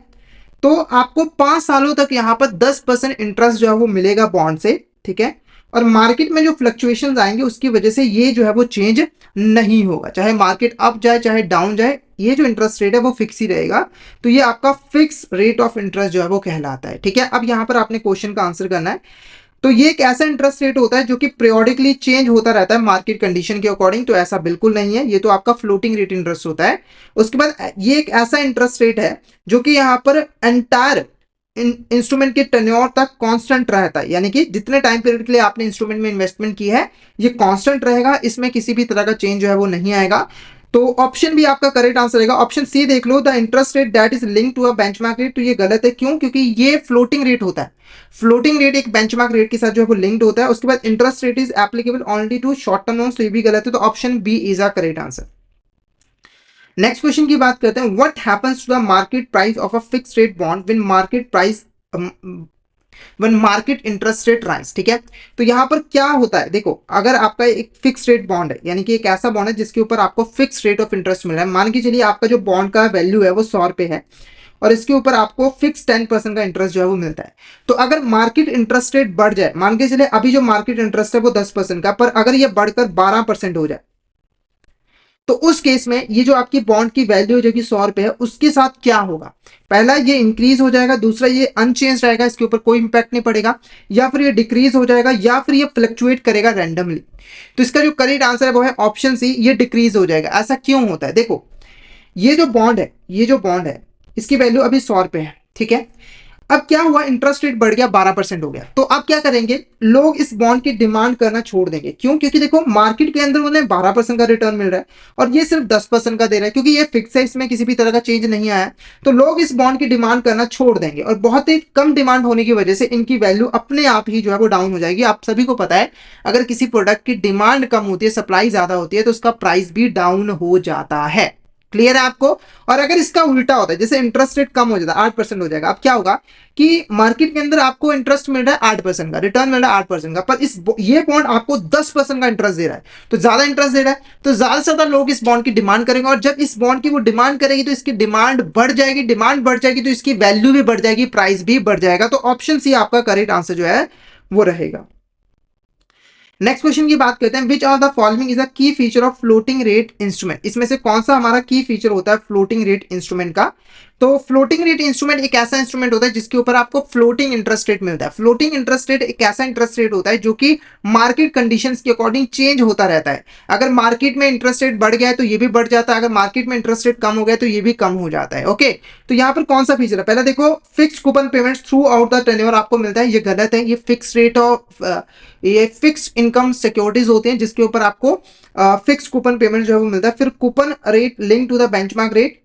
तो आपको 5 सालों तक यहाँ पर 10% इंटरेस्ट जो है वो मिलेगा बॉन्ड से, ठीक है। और मार्केट में जो फ्लक्चुएशंस आएंगे उसकी वजह से ये जो है वो चेंज नहीं होगा, चाहे मार्केट अप जाए चाहे डाउन जाए, ये जो इंटरेस्ट रेट है वो फिक्स ही रहेगा। तो ये आपका फिक्स रेट ऑफ इंटरेस्ट जो है वो कहलाता है, ठीक है। अब यहाँ पर आपने क्वेश्चन का आंसर करना है। तो ये एक ऐसा इंटरेस्ट रेट होता है जो कि पीरियोडिकली चेंज होता रहता है मार्केट कंडीशन के अकॉर्डिंग, तो ऐसा बिल्कुल नहीं है, ये तो आपका फ्लोटिंग रेट इंटरेस्ट होता है। उसके बाद ये एक ऐसा इंटरेस्ट रेट है जो कि यहाँ पर एंटायर इंस्ट्रूमेंट के टेन्योर तक कांस्टेंट रहता है, यानी कि जितने टाइम पीरियड के लिए आपने इंस्ट्रूमेंट में इन्वेस्टमेंट की है ये कांस्टेंट रहेगा, इसमें किसी भी तरह का चेंज जो है वो नहीं आएगा। तो ऑप्शन भी आपका करेक्ट आंसर रहेगा। ऑप्शन सी देख लो, the interest rate that is link to a benchmark rate, तो ये गलत है। क्यों? क्योंकि ये फ्लोटिंग रेट होता है। फ्लोटिंग रेट एक बेंचमार्क रेट के साथ जो है वो लिंक्ड होता है। उसके बाद interest rate is applicable only to short term loans, तो ये भी गलत है। तो option B is a correct answer. Next question की बात करते हैं, what happens to the market price of a fixed rate bond when market price when market interest rate rise, ठीक है। तो यहां पर क्या होता है, देखो अगर आपका एक फिक्स रेट बॉन्ड है, यानी कि एक ऐसा बॉन्ड है जिसके ऊपर आपको फिक्स रेट ऑफ इंटरेस्ट मिल रहा है, मान के चलिए आपका जो बॉन्ड का वैल्यू है वो 100 रुपए है और इसके ऊपर आपको फिक्स 10% का इंटरेस्ट जो है वो मिलता है। तो अगर मार्केट इंटरेस्ट रेट बढ़ जाए, मान के चलिए अभी जो मार्केट इंटरेस्ट है वो 10% का, पर अगर ये बढ़कर 12% हो जाए, तो उस केस में ये जो आपकी बॉन्ड की वैल्यू जो कि 100 रुपए है उसके साथ क्या होगा, पहला ये इंक्रीज हो जाएगा, दूसरा ये अनचेंज रहेगा, इसके ऊपर कोई इंपैक्ट नहीं पड़ेगा, या फिर ये डिक्रीज हो जाएगा, या फिर ये फ्लक्चुएट करेगा रैंडमली। तो इसका जो करेक्ट आंसर है वो है ऑप्शन सी, ये डिक्रीज हो जाएगा। ऐसा क्यों होता है, देखो ये जो बॉन्ड है, ये जो बॉन्ड है इसकी वैल्यू अभी 100 रुपए है, ठीक है। अब क्या हुआ, इंटरेस्ट रेट बढ़ गया, 12% हो गया, तो अब क्या करेंगे लोग, इस बॉन्ड की डिमांड करना छोड़ देंगे। क्यों? क्योंकि देखो मार्केट के अंदर उन्हें 12% का रिटर्न मिल रहा है और ये सिर्फ 10% का दे रहा है, क्योंकि ये फिक्स है, इसमें किसी भी तरह का चेंज नहीं आया। तो लोग इस बॉन्ड की डिमांड करना छोड़ देंगे और बहुत ही कम डिमांड होने की वजह से इनकी वैल्यू अपने आप ही जो है वो डाउन हो जाएगी। आप सभी को पता है अगर किसी प्रोडक्ट की डिमांड कम होती है, सप्लाई ज्यादा होती है, तो उसका प्राइस भी डाउन हो जाता है। क्लियर है आपको? और अगर इसका उल्टा होता है, जैसे इंटरेस्ट रेट कम हो जाता है, 8% हो जाएगा, अब क्या होगा कि मार्केट के अंदर आपको इंटरेस्ट मिल रहा है 8% का, रिटर्न मिल रहा है 8% का, पर ये बॉन्ड आपको 10% का इंटरेस्ट दे रहा है, तो ज्यादा इंटरेस्ट दे रहा है, तो ज्यादा से ज्यादा लोग इस बॉन्ड की डिमांड करेंगे, और जब इस बॉन्ड की वो डिमांड करेगी तो इसकी डिमांड बढ़ जाएगी, डिमांड बढ़ जाएगी तो इसकी वैल्यू भी बढ़ जाएगी, प्राइस भी बढ़ जाएगा। तो ऑप्शन सी आपका करेक्ट आंसर जो है वो रहेगा। नेक्स्ट क्वेश्चन की बात करते हैं, which of the following is a key feature of floating rate instrument, इसमें से कौन सा हमारा की फीचर होता है फ्लोटिंग रेट इंस्ट्रूमेंट का। तो फ्लोटिंग रेट इंस्ट्रूमेंट एक ऐसा इंस्ट्रूमेंट होता है जिसके ऊपर आपको फ्लोटिंग इंटरेस्ट रेट मिलता है। फ्लोटिंग इंटरेस्ट रेट एक ऐसा इंटरेस्ट रेट होता है जो कि मार्केट कंडीशंस के अकॉर्डिंग चेंज होता रहता है। अगर मार्केट में इंटरेस्ट रेट बढ़ गया है तो ये भी बढ़ जाता है, अगर मार्केट में इंटरेस्ट रेट कम हो गया तो ये भी कम हो जाता है। ओके, तो यहाँ पर कौन सा फीचर है, पहले देखो fix coupon payments through out the tenure आपको मिलता है, ये गलत है। ये फिक्स रेट ऑफ ये फिक्स इनकम सिक्योरिटीज होती हैं जिसके ऊपर आपको फिक्स कूपन पेमेंट जो है वो मिलता है। फिर coupon rate link to the benchmark rate,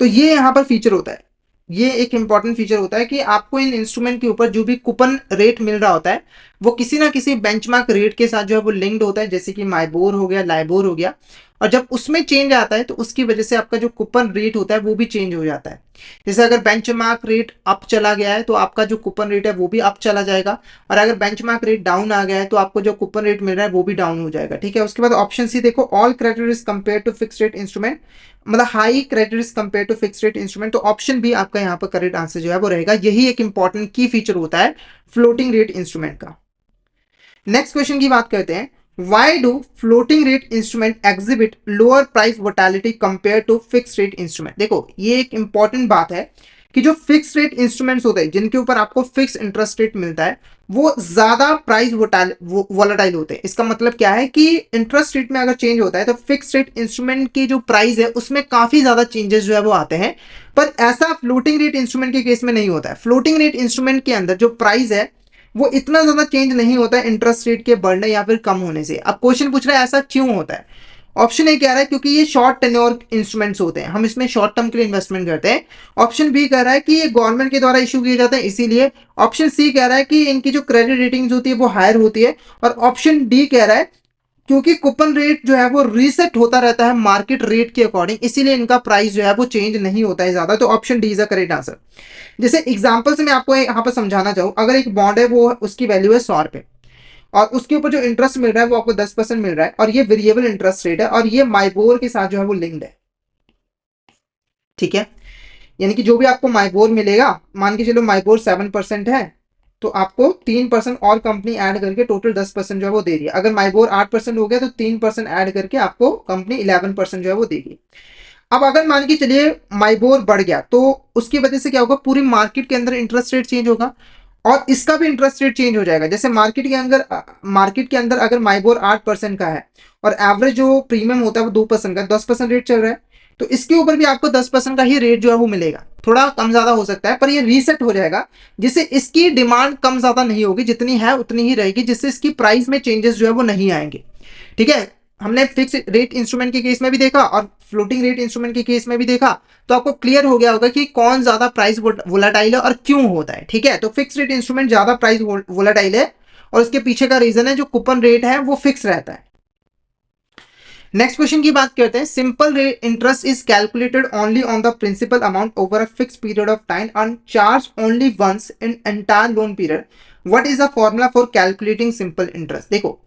तो ये यहां पर फीचर होता है, ये एक इंपॉर्टेंट फीचर होता है कि आपको इन इंस्ट्रूमेंट के ऊपर जो भी कूपन रेट मिल रहा होता है वो किसी ना किसी बेंचमार्क रेट के साथ जो है वो लिंक्ड होता है, जैसे कि माइबोर हो गया, लाइबोर हो गया, और जब उसमें चेंज आता है तो उसकी वजह से आपका जो कूपन रेट होता है वो भी चेंज हो जाता है। जैसे अगर बेंचमार्क रेट अप चला गया है तो आपका जो कूपन रेट है वो भी अप चला जाएगा, और अगर बेंचमार्क रेट डाउन आ गया है तो आपको जो कूपन रेट मिल रहा है वो भी डाउन हो जाएगा, ठीक है। उसके बाद ऑप्शन सी देखो, all credit risk compare to fix rate instrument, मतलब high credit risk compare to fix rate instrument, तो ऑप्शन भी आपका यहाँ पर करेक्ट आंसर जो है वो रहेगा। यही एक इंपॉर्टेंट की फीचर होता है फ्लोटिंग रेट इंस्ट्रूमेंट का। नेक्स्ट क्वेश्चन की बात करते हैं, why do floating rate instrument exhibit lower price volatility compared to fixed rate instrument। देखो ये एक इंपॉर्टेंट बात है कि जो फिक्स रेट इंस्ट्रूमेंट्स होते हैं जिनके ऊपर आपको फिक्स इंटरेस्ट रेट मिलता है वो ज्यादा प्राइस वोलेटाइल होते हैं। इसका मतलब क्या है कि इंटरेस्ट रेट में अगर चेंज होता है तो फिक्स रेट इंस्ट्रूमेंट की जो प्राइस है उसमें काफी ज्यादा चेंजेस जो है वो आते हैं, पर ऐसा फ्लोटिंग रेट इंस्ट्रूमेंट के केस में नहीं होता है। फ्लोटिंग रेट इंस्ट्रूमेंट के अंदर जो प्राइस है वो इतना ज्यादा चेंज नहीं होता है इंटरेस्ट रेट के बढ़ने या फिर कम होने से। अब क्वेश्चन पूछ रहा है ऐसा क्यों होता है, ऑप्शन ए कह रहा है क्योंकि ये शॉर्ट टेन्योर इंस्ट्रूमेंट्स होते हैं, हम इसमें शॉर्ट टर्म के लिए इन्वेस्टमेंट करते हैं। ऑप्शन बी कह रहा है कि ये गवर्नमेंट के द्वारा इशू किए जाते हैं इसीलिए। ऑप्शन सी कह रहा है कि इनकी जो क्रेडिट रेटिंग्स होती है वो हायर होती है, और ऑप्शन डी कह रहा है क्योंकि कूपन रेट जो है वो रीसेट होता रहता है मार्केट रेट के अकॉर्डिंग, इसीलिए इनका प्राइस जो है वो चेंज नहीं होता है ज्यादा। तो option D is the correct answer. जैसे एग्जांपल से मैं आपको यहाँ पर समझाना चाहूँ, अगर एक बॉन्ड है वो उसकी वैल्यू है 100 रुपए और उसके ऊपर जो इंटरेस्ट मिल रहा है वो आपको 10% मिल रहा है, और ये वेरिएबल इंटरेस्ट रेट है और ये माइबोर के साथ जो है वो लिंक्ड है, ठीक है। यानी कि जो भी आपको माइबोर मिलेगा, मान के चलो माइबोर 7% है, तो आपको 3% और कंपनी ऐड करके टोटल 10% जो है वो दे रही है। अगर माइबोर 8% हो गया तो 3% ऐड करके आपको कंपनी 11% जो है वो देगी। अब अगर मान के चलिए माइबोर बढ़ गया तो उसकी वजह से क्या होगा, पूरी मार्केट के अंदर इंटरेस्ट रेट चेंज होगा और इसका भी इंटरेस्ट रेट चेंज हो जाएगा। जैसे मार्केट के अंदर अगर माइबोर 8% का है और एवरेज जो प्रीमियम होता है वो 2% का, 10% रेट चल रहा है, तो इसके ऊपर भी आपको 10% का ही रेट जो है वो मिलेगा। थोड़ा कम ज्यादा हो सकता है पर ये रीसेट हो जाएगा, जिससे इसकी डिमांड कम ज्यादा नहीं होगी, जितनी है उतनी ही रहेगी, जिससे इसकी प्राइस में चेंजेस जो है वो नहीं आएंगे। ठीक है, हमने फिक्स रेट इंस्ट्रूमेंट के केस में भी देखा और फ्लोटिंग रेट इंस्ट्रूमेंट के केस में भी देखा, तो आपको क्लियर हो गया होगा कि कौन ज्यादा प्राइस वोलाटाइल है और क्यों होता है। ठीक है, तो फिक्स रेट इंस्ट्रूमेंट ज्यादा प्राइस वोलाटाइल है और उसके पीछे का रीजन है जो कूपन रेट है वो फिक्स रहता है। नेक्स्ट क्वेश्चन की बात करते हैं। Simple rate interest is calculated only on the principal amount over a fix period of time and charge only once in entire loan period. What is the formula for calculating simple interest? देखो,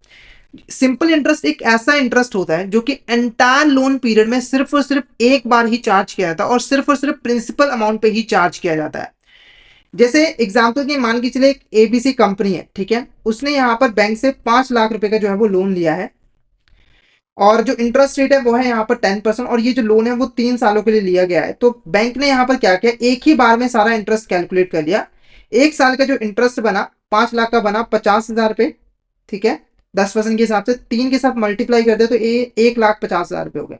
सिंपल इंटरेस्ट एक ऐसा इंटरेस्ट होता है जो कि एंटायर लोन पीरियड में सिर्फ और सिर्फ एक बार ही चार्ज किया जाता है और सिर्फ प्रिंसिपल अमाउंट पे ही चार्ज किया जाता है। जैसे एग्जांपल के मान के चले एक एबीसी कंपनी है, ठीक है, उसने यहाँ पर बैंक से 5 लाख रुपए का जो है वो लोन लिया है और जो इंटरेस्ट रेट है वो है यहाँ पर 10% और ये जो लोन है वो 3 सालों के लिए लिया गया है। तो बैंक ने यहाँ पर क्या किया, एक ही बार में सारा इंटरेस्ट कैलकुलेट कर लिया। एक साल का जो इंटरेस्ट बना 5 लाख का बना 50,000 रुपये, ठीक है, 10% के हिसाब से 3 के साथ मल्टीप्लाई कर दे तो ये 1,50,000 रुपये हो गए।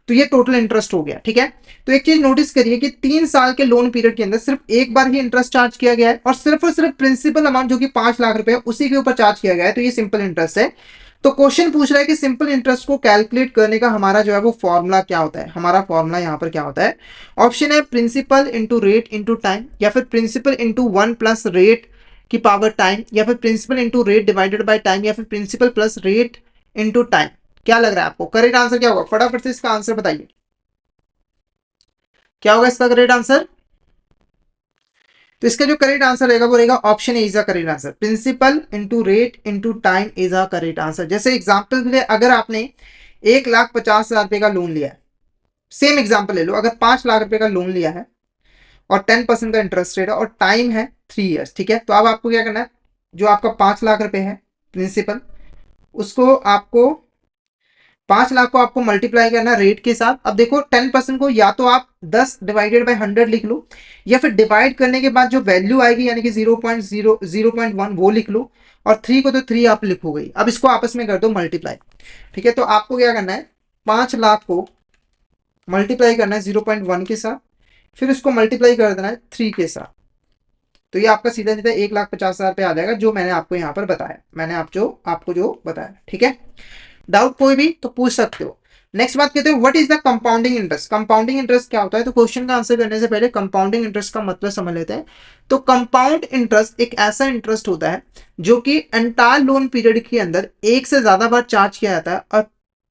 तो ये टोटल इंटरेस्ट हो गया। ठीक है, तो एक चीज नोटिस करिए कि 3 साल के लोन पीरियड के अंदर सिर्फ एक बार ही इंटरेस्ट चार्ज किया गया है और सिर्फ प्रिंसिपल अमाउंट जो कि 5 लाख रुपए है उसी के ऊपर चार्ज किया गया है, तो ये सिंपल इंटरेस्ट है। तो क्वेश्चन पूछ रहा है कि सिंपल इंटरेस्ट को कैलकुलेट करने का हमारा जो है वो फॉर्मूला क्या होता है। हमारा फॉर्मूला यहाँ पर क्या होता है, ऑप्शन है principal into rate into time, या फिर प्रिंसिपल इंटू 1 प्लस रेट की पावर टाइम, या फिर principal into rate divided by time, या फिर principal plus rate into time. क्या लग रहा है आपको करेक्ट आंसर क्या होगा? फटाफट से इसका आंसर बताइए, क्या होगा इसका करेक्ट आंसर? तो इसका जो करेक्ट आंसर रहेगा वो रहेगा option A is the correct answer. Principal into rate into time is a correct answer. जैसे एग्जांपल के लिए अगर आपने 1,50,000 रुपए का लोन लिया है, सेम एग्जांपल ले लो, अगर 5 लाख रुपए का लोन लिया है और 10% का इंटरेस्ट रेट है और टाइम है 3 ईयर्स, ठीक है, तो अब आपको क्या करना है, जो आपका 5 लाख रुपए है प्रिंसिपल, उसको आपको 5 लाख को आपको मल्टीप्लाई करना रेट के साथ। अब देखो 10% को या तो आप 10 डिवाइडेड बाय 100 लिख लो, या फिर डिवाइड करने के बाद जो वैल्यू आएगी यानी कि 0.1 वो लिख लो, और 3 को तो 3 आप लिखोगे। अब इसको आपस में कर दो मल्टीप्लाई। ठीक है, तो आपको क्या करना है, 5 लाख को मल्टीप्लाई करना है 0.1 के साथ, फिर उसको मल्टीप्लाई कर देना है 3 के साथ। तो ये आपका सीधा सीधा 1,50,000 पे आ जाएगा, जो मैंने आपको यहाँ पर बताया, मैंने आपको जो बताया। ठीक है, डाउट कोई भी तो पूछ सकते हो। नेक्स्ट बात कहते हैं what is the compounding interest. Compounding interest क्या होता है? तो क्वेश्चन का आंसर करने से पहले कंपाउंडिंग इंटरेस्ट का मतलब समझ लेते हैं। तो कंपाउंड इंटरेस्ट एक ऐसा इंटरेस्ट होता है जो कि एंटायर लोन पीरियड के अंदर एक से ज्यादा बार चार्ज किया जाता है और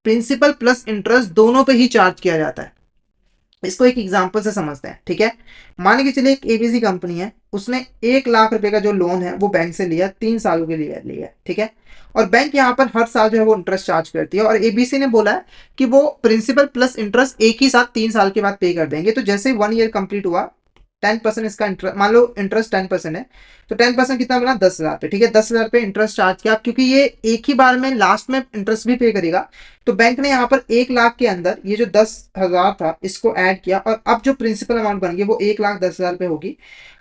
प्रिंसिपल प्लस इंटरेस्ट दोनों पे ही चार्ज किया जाता है। इसको एक एग्जांपल से समझते हैं। ठीक है, मान के चलिए एक एबीसी कंपनी है, उसने 1 लाख रुपए का जो लोन है वो बैंक से लिया, 3 सालों के लिए लिया। ठीक है, और बैंक यहाँ पर हर साल जो है वो इंटरेस्ट चार्ज करती है और एबीसी ने बोला है कि वो प्रिंसिपल प्लस इंटरेस्ट एक ही साथ 3 साल के बाद पे कर देंगे। तो जैसे 1 ईयर कंप्लीट हुआ, 10% इसका इंटरेस्ट, मान लो इंटरेस्ट 10% है, तो 10% कितना बना, 10,000 रुपये। ठीक है, 10,000 रुपये इंटरेस्ट चार्ज किया, क्योंकि ये एक ही बार में लास्ट में इंटरेस्ट भी पे करेगा, तो बैंक ने यहाँ पर 1 लाख के अंदर ये जो 10,000 था इसको ऐड किया और अब जो प्रिंसिपल अमाउंट बन गई वो 1,10,000 रुपये होगी।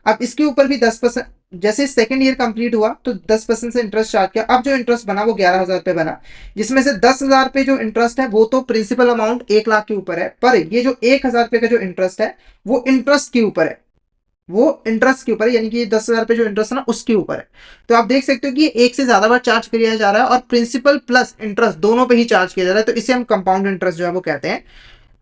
अब इसके ऊपर भी 10%, जैसे सेकंड ईयर कंप्लीट हुआ तो 10% से इंटरेस्ट चार्ज किया, अब जो इंटरेस्ट बना वो 11,000 रुपये बना, जिसमें से 10,000 रुपये जो इंटरेस्ट है वो तो प्रिंसिपल अमाउंट 1 लाख के ऊपर है, पर ये जो 1,000 रुपये का जो इंटरेस्ट है वो इंटरेस्ट के ऊपर है, वो इंटरेस्ट के ऊपर है, यानी कि 10,000 रुपये जो इंटरेस्ट है ना उसके ऊपर है। तो आप देख सकते हो कि एक से ज्यादा बार चार्ज किया जा रहा है और प्रिंसिपल प्लस इंटरेस्ट दोनों पे ही चार्ज किया जा रहा है, तो इसे हम कंपाउंड इंटरेस्ट जो है वो कहते हैं।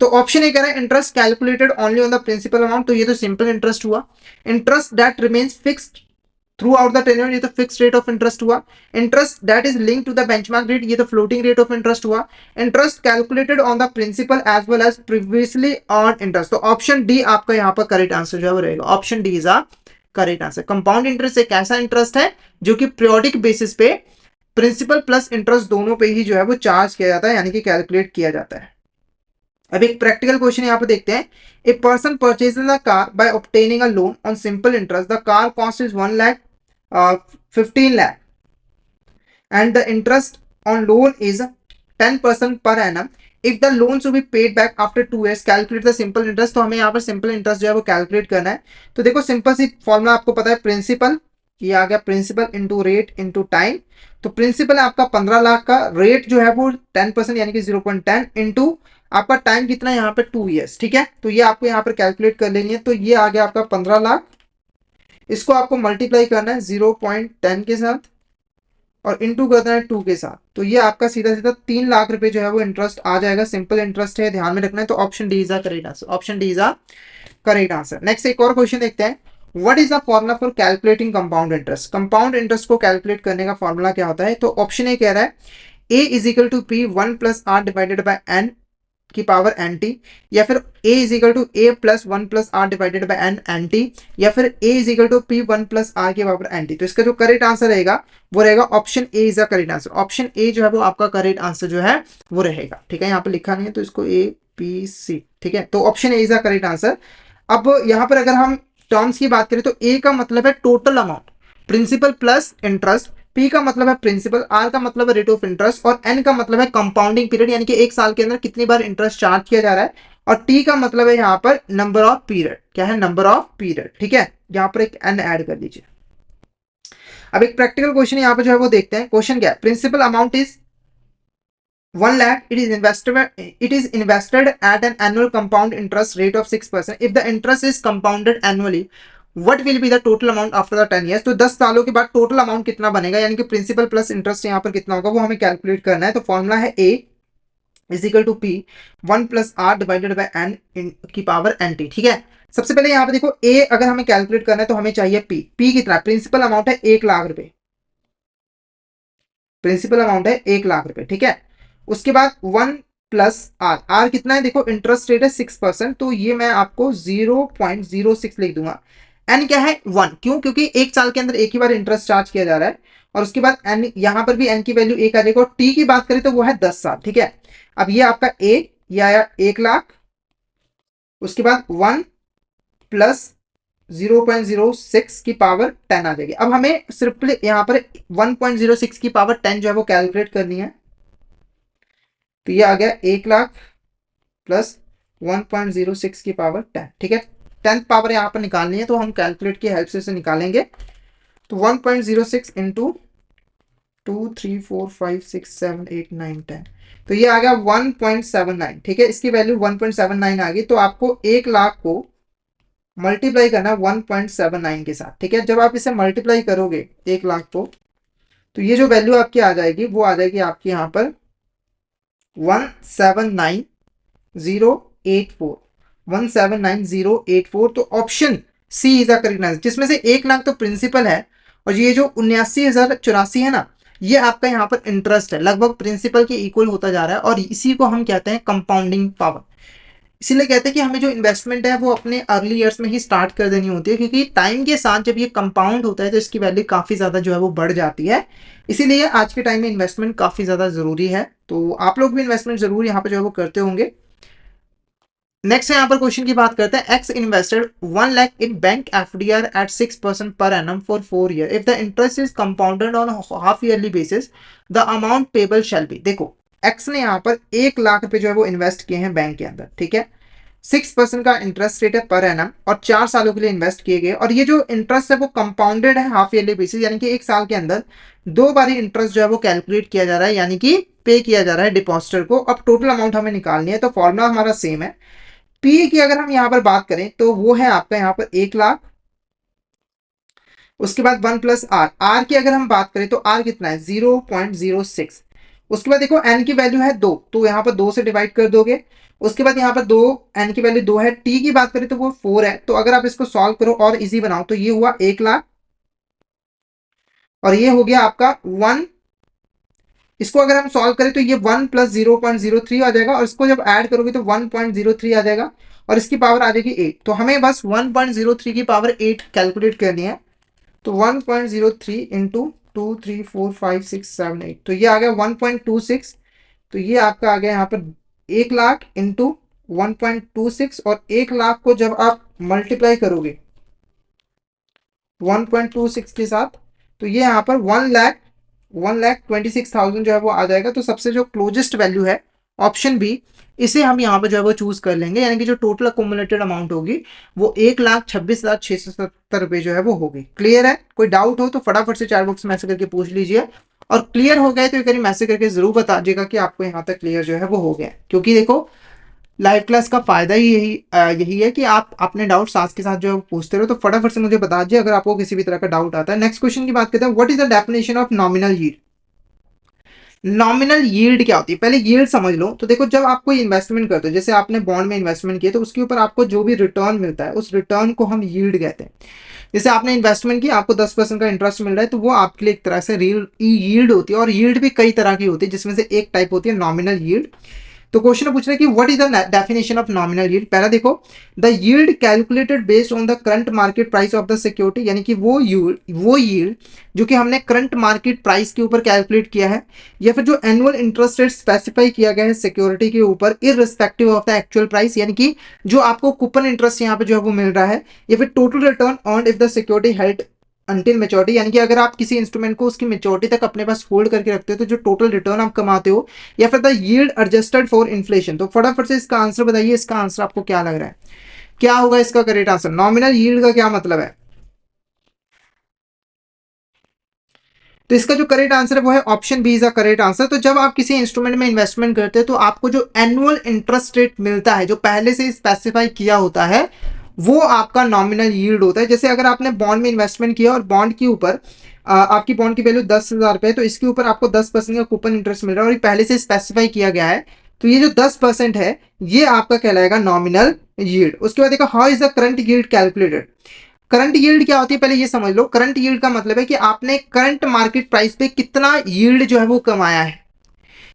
तो ऑप्शन ए कह रहा है interest calculated only on the principal amount, तो ये तो सिंपल इंटरेस्ट हुआ। Interest that remains fixed throughout the tenure, ये तो फिक्स रेट ऑफ इंटरेस्ट हुआ। Interest that is link to the benchmark rate, ये तो फ्लोटिंग रेट ऑफ इंटरेस्ट हुआ। Interest calculated on the principal as well as previously earn interest, तो ऑप्शन डी आपका यहाँ पर करेक्ट आंसर जो है वो रहेगा। Option D is a correct answer. Compound interest एक ऐसा इंटरेस्ट है जो कि पीरियोडिक बेसिस पे प्रिंसिपल प्लस इंटरेस्ट दोनों पे ही जो है वो चार्ज किया जाता है, यानी कि कैलकुलेट किया जाता है। अब एक प्रैक्टिकल क्वेश्चन यहाँ पे देखते हैं। A person purchases a car by obtaining a loan on simple interest, the car cost is 1 lakh 15 lakh and the interest on loan is 10% per annum. If the loan to be paid back after 2 years, calculate the simple interest. तो हमें यहाँ पर सिंपल इंटरेस्ट जो है वो कैलकुलेट करना है। तो देखो सिंपल सी फॉर्मूला आपको पता है, प्रिंसिपल, ये आ गया principal into rate into time. तो प्रिंसिपल है आपका 15 लाख का, रेट जो है वो 10% यानी कि 0.10 इंटू आपका टाइम कितना है यहाँ पे 2 years, ठीक है। तो ये आपको यहाँ पर कैलकुलेट कर लेनी है। तो ये आ गया आपका 15 लाख, इसको आपको मल्टीप्लाई करना है 0.10 के साथ और इनटू करना है 2 के साथ। तो ये आपका सीधा सीधा 3 लाख रुपए जो है वो इंटरेस्ट आ जाएगा। सिंपल इंटरेस्ट है, ध्यान में रखना है। तो option D is the correct answer, option D is the correct answer. Next एक और क्वेश्चन देखते हैं। What is the formula for calculating compound interest? Compound interest को कैलकुलेट करने का फॉर्मूला क्या होता है? तो ऑप्शन ए कह रहा है A is equal to P 1 + r divided by n की पावर एन टी, या फिर a is equal to A plus 1 + r divided by n n t, या फिर a is equal to P 1 + r की पावर एन टी। तो इसका जो करेक्ट आंसर रहेगा वो रहेगा option A is the correct answer. Option A जो है वो आपका करेक्ट आंसर जो है वो रहेगा, ठीक है। यहाँ पर लिखा नहीं है तो इसको ए बी सी, ठीक है। तो option A is the correct answer. अब यहाँ पर अगर हम टर्म्स की बात करें तो ए का मतलब है total amount, principal plus interest, P का मतलब है प्रिंसिपल, आर का मतलब है रेट ऑफ इंटरेस्ट और एन का मतलब है कंपाउंडिंग पीरियड, यानी कि एक साल के अंदर कितनी बार इंटरेस्ट चार्ज किया जा रहा है, और टी का मतलब है यहाँ पर नंबर ऑफ पीरियड। क्या है? नंबर ऑफ पीरियड, ठीक है। यहाँ पर एक एन ऐड कर लीजिए। अब एक प्रैक्टिकल क्वेश्चन यहाँ पर जो है वो देखते हैं। क्वेश्चन क्या है? Principal amount is 1 lakh. It is invested at an annual compound interest rate of 6%. If the interest is compounded annually, what will be the total amount after the 10 years? तो 10 सालों के बाद टोटल अमाउंट कितना बनेगा, यानी कि प्रिंसिपल प्लस इंटरेस्ट यहाँ पर कितना होगा वो हमें कैलकुलेट करना है। तो फॉर्मूला है A is equal to P 1 + r divided by n की पावर एन टी, ठीक है। सबसे पहले यहाँ पे देखो ए अगर हमें कैलकुलेट करना है तो हमें चाहिए पी। पी कितना? प्रिंसिपल अमाउंट है 1 लाख रुपए, प्रिंसिपल अमाउंट है 1 लाख रुपए, ठीक है। उसके बाद 1 + r कितना है? देखो इंटरेस्ट रेट है 6%, तो ये मैं आपको 0.06 लिख दूंगा। एन क्या है? 1, क्यों? क्योंकि एक साल के अंदर एक ही बार इंटरेस्ट चार्ज किया जा रहा है। और उसके बाद एन, यहां पर भी एन की वैल्यू 1 आ जाएगी। और टी की बात करें तो वो है 10 साल, ठीक है। अब ये आपका ए, ये आया 1 लाख, उसके बाद 1 + 0.06 की पावर 10 आ जाएगी। अब हमें सिर्फ यहाँ पर 1.06 की पावर 10 जो है वो कैलकुलेट करनी है। तो ये आ गया 1 लाख प्लस 1.06 की पावर 10, ठीक है। 10th पावर यहाँ पर निकालनी है तो हम कैलकुलेट की हेल्प से इसे निकालेंगे। तो 1.06 इंटू 2 3 4 5 6 7 8 9 10, तो ये आ गया 1.79, ठीक है। इसकी वैल्यू 1.79 आ गई। तो आपको 1 लाख को मल्टीप्लाई करना 1.79 के साथ, ठीक है। जब आप इसे मल्टीप्लाई करोगे 1 लाख को, तो ये जो वैल्यू आपकी आ जाएगी वो आ जाएगी आपकी यहाँ पर 179,084, 179,084। तो option C is the correct answer, जिसमें से 1 लाख तो प्रिंसिपल है और ये जो 79,084 है ना, ये आपका यहाँ पर इंटरेस्ट है, लगभग प्रिंसिपल के इक्वल होता जा रहा है। और इसी को हम कहते हैं कंपाउंडिंग पावर। इसीलिए कहते हैं कि हमें जो इन्वेस्टमेंट है वो अपने अर्ली ईयर्स में ही स्टार्ट कर देनी होती है, क्योंकि टाइम के साथ जब ये कंपाउंड होता है तो इसकी वैल्यू काफ़ी ज़्यादा जो है वो बढ़ जाती है। इसीलिए आज के टाइम में इन्वेस्टमेंट काफ़ी ज़्यादा ज़रूरी है। तो आप लोग भी इन्वेस्टमेंट जरूर यहाँ पर जो है वो करते होंगे। नेक्स्ट यहाँ पर क्वेश्चन की बात करते हैं। X invested 1 lakh in bank FDR at 6% per annum for 4 year. If the interest is compounded on half yearly basis, the amount payable shall be. देखो एक्स ने यहाँ पर 1 लाख रुपए जो है वो इन्वेस्ट किए हैं बैंक के अंदर, ठीक है। 6% का इंटरेस्ट रेट है पर एनम और 4 सालों के लिए इन्वेस्ट किए गए। और ये जो इंटरेस्ट है वो कंपाउंडेड है हाफ ईयरली बेसिस, यानी कि एक साल के अंदर 2 बार इंटरेस्ट जो है वो कैलकुलेट किया जा रहा है, यानी कि पे किया जा रहा है डिपॉजिटर को। अब टोटल अमाउंट हमें निकालनी है। तो फॉर्मूला हमारा सेम है। पी की अगर हम यहाँ पर बात करें तो वो है आपका यहाँ पर 1 लाख, उसके बाद 1 + r। आर की अगर हम बात करें तो आर कितना है? 0.06। उसके बाद देखो एन की वैल्यू है 2, तो यहाँ पर 2 से डिवाइड कर दोगे। उसके बाद यहाँ पर 2, एन की वैल्यू 2 है। टी की बात करें तो वो 4 है। तो अगर आप इसको सॉल्व करो और इजी बनाओ तो ये हुआ 1 लाख और ये हो गया आपका 1। इसको अगर हम सॉल्व करें तो ये 1 + 0.03 आ जाएगा और इसको जब ऐड करोगे तो 1.03 आ जाएगा और इसकी पावर आ जाएगी 8। तो हमें बस 1.03 की पावर 8 कैलकुलेट करनी है। तो 1.03 इंटू 2 3 4 5 6 7 8, तो ये आ गया 1.26। तो ये आपका आ गया यहाँ पर 1 लाख इंटू 1.26 और 1 लाख को जब आप मल्टीप्लाई करोगे 1.26 के साथ, तो ये यहाँ पर 1,26,000 जो है वो आ जाएगा। तो सबसे जो क्लोजेस्ट वैल्यू है ऑप्शन बी, इसे हम यहाँ पर जो है वो चूज कर लेंगे, यानी कि जो टोटल अकोमुलेटेड अमाउंट होगी वो 1,26,670 रुपये जो है वो होगी। क्लियर है? कोई डाउट हो तो फटाफट से चैट बॉक्स में मैसेज करके पूछ लीजिए, और क्लियर हो गए तो एक बार मैसेज करके जरूर बता दीजिएगा कि आपको यहाँ तक क्लियर जो है वो हो गया। क्योंकि देखो लाइव क्लास का फायदा ही यही है कि आप अपने डाउट साथ के साथ जो है पूछते रहो। तो फटाफट से मुझे बता दीजिए अगर आपको किसी भी तरह का डाउट आता है। नेक्स्ट क्वेश्चन की बात करते हैं, what is the definition of nominal yield. Nominal yield क्या होती है, पहले यील्ड समझ लो। तो देखो जब आप कोई इन्वेस्टमेंट करते हो, जैसे आपने बॉन्ड में इन्वेस्टमेंट किया, तो उसके ऊपर आपको जो भी रिटर्न मिलता है उस रिटर्न को हम यील्ड कहते हैं। जैसे आपने इन्वेस्टमेंट किया, आपको 10% का इंटरेस्ट मिल रहा है, तो वो आपके लिए एक तरह से रियल यील्ड होती है। और यील्ड भी कई तरह की होती है, जिसमें से एक टाइप होती है नॉमिनल यील्ड। तो क्वेश्चन पूछ रहे हैं कि what is the definition of nominal yield. पहला देखो, the yield calculated based on the current market price of the security, यानी कि वो यील्ड जो कि हमने करंट मार्केट प्राइस के ऊपर कैलकुलेट किया है, या फिर जो एनुअल इंटरेस्ट रेट स्पेसिफाई किया गया है सिक्योरिटी के ऊपर irrespective of the actual price, यानी कि जो आपको कूपन इंटरेस्ट यहाँ पे जो है वो मिल रहा है, या फिर total return earned if the security held until maturity, यानी कि अगर आप किसी इंस्ट्रूमेंट को उसकी मेच्योरिटी तक अपने पास होल्ड करके रखते हो तो जो टोटल रिटर्न आप कमाते हो, या फिर the yield adjusted for inflation. तो फटाफट से इसका आंसर बताइए, इसका आंसर आपको क्या लग रहा है, क्या होगा इसका करेक्ट आंसर। नॉमिनल यील्ड का क्या मतलब है? तो इसका जो करेक्ट आंसर है वो है option B is the correct answer. तो जब आप किसी इंस्ट्रूमेंट में इन्वेस्टमेंट करते हैं तो आपको जो एनुअल इंटरेस्ट रेट मिलता है, जो पहले से स्पेसिफाई किया होता है, वो आपका नॉमिनल यील्ड होता है। जैसे अगर आपने बॉन्ड में इन्वेस्टमेंट किया और बॉन्ड के ऊपर आपकी बॉन्ड की वैल्यू 10,000 रुपए है, तो इसके ऊपर आपको 10% का कूपन इंटरेस्ट मिल रहा है और ये पहले से स्पेसिफाई किया गया है, तो ये जो 10% है ये आपका कहलाएगा नॉमिनल यील्ड। उसके बाद देखो, how is the current yield calculated. Current yield क्या होती है, पहले ये समझ लो। करंट यील्ड का मतलब है कि आपने करंट मार्केट प्राइस पे कितना यील्ड जो है वो कमाया है।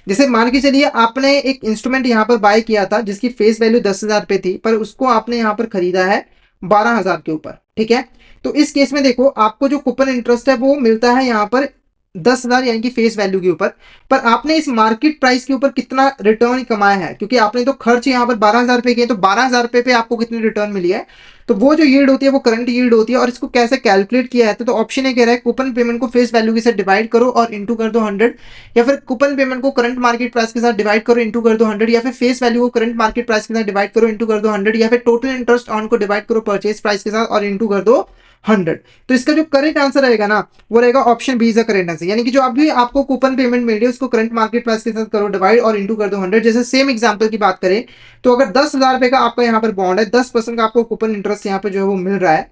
जैसे मान के चलिए आपने एक इंस्ट्रूमेंट यहाँ पर बाय किया था जिसकी फेस वैल्यू 10,000 रुपए थी, पर उसको आपने यहाँ पर खरीदा है 12,000 के ऊपर, ठीक है। तो इस केस में देखो आपको जो कूपन इंटरेस्ट है वो मिलता है यहाँ पर 10,000 यानी कि फेस वैल्यू के ऊपर, पर आपने इस मार्केट प्राइस के ऊपर कितना रिटर्न कमाया है, क्योंकि आपने तो खर्च यहाँ पर 12,000 रुपए किए, तो 12,000 रुपए पे आपको कितनी रिटर्न मिली है, तो वो जो यील्ड होती है वो करंट यील्ड होती है। और इसको कैसे कैलकुलेट किया जाता है, तो ऑप्शन ए कह रहा है कूपन पेमेंट को फेस वैल्यू के साथ डिवाइड करो और इंटू कर दो 100, या फिर कूपन पेमेंट को करंट मार्केट प्राइस के साथ डिवाइड करो इंटू कर दो 100, या फिर फेस वैल्यू को करंट मार्केट प्राइस के साथ डिवाइड करो इंटू कर दो 100, या फिर टोटल इंटरेस्ट ऑन को डिवाइड करो परचेज प्राइस के साथ और इंटू कर दो 100। तो इसका जो करेक्ट आंसर रहेगा ना वो रहेगा option B is the correct answer, यानी कि जो अभी आपको कूपन पेमेंट मिल रही है उसको करंट मार्केट प्राइस के साथ करो डिवाइड और इंटू कर दो 100। जैसे सेम एग्जांपल की बात करें तो अगर 10,000 रुपए का आपका यहाँ पर बॉन्ड है, 10% का आपको कूपन इंटरेस्ट यहाँ पे जो है वो मिल रहा है,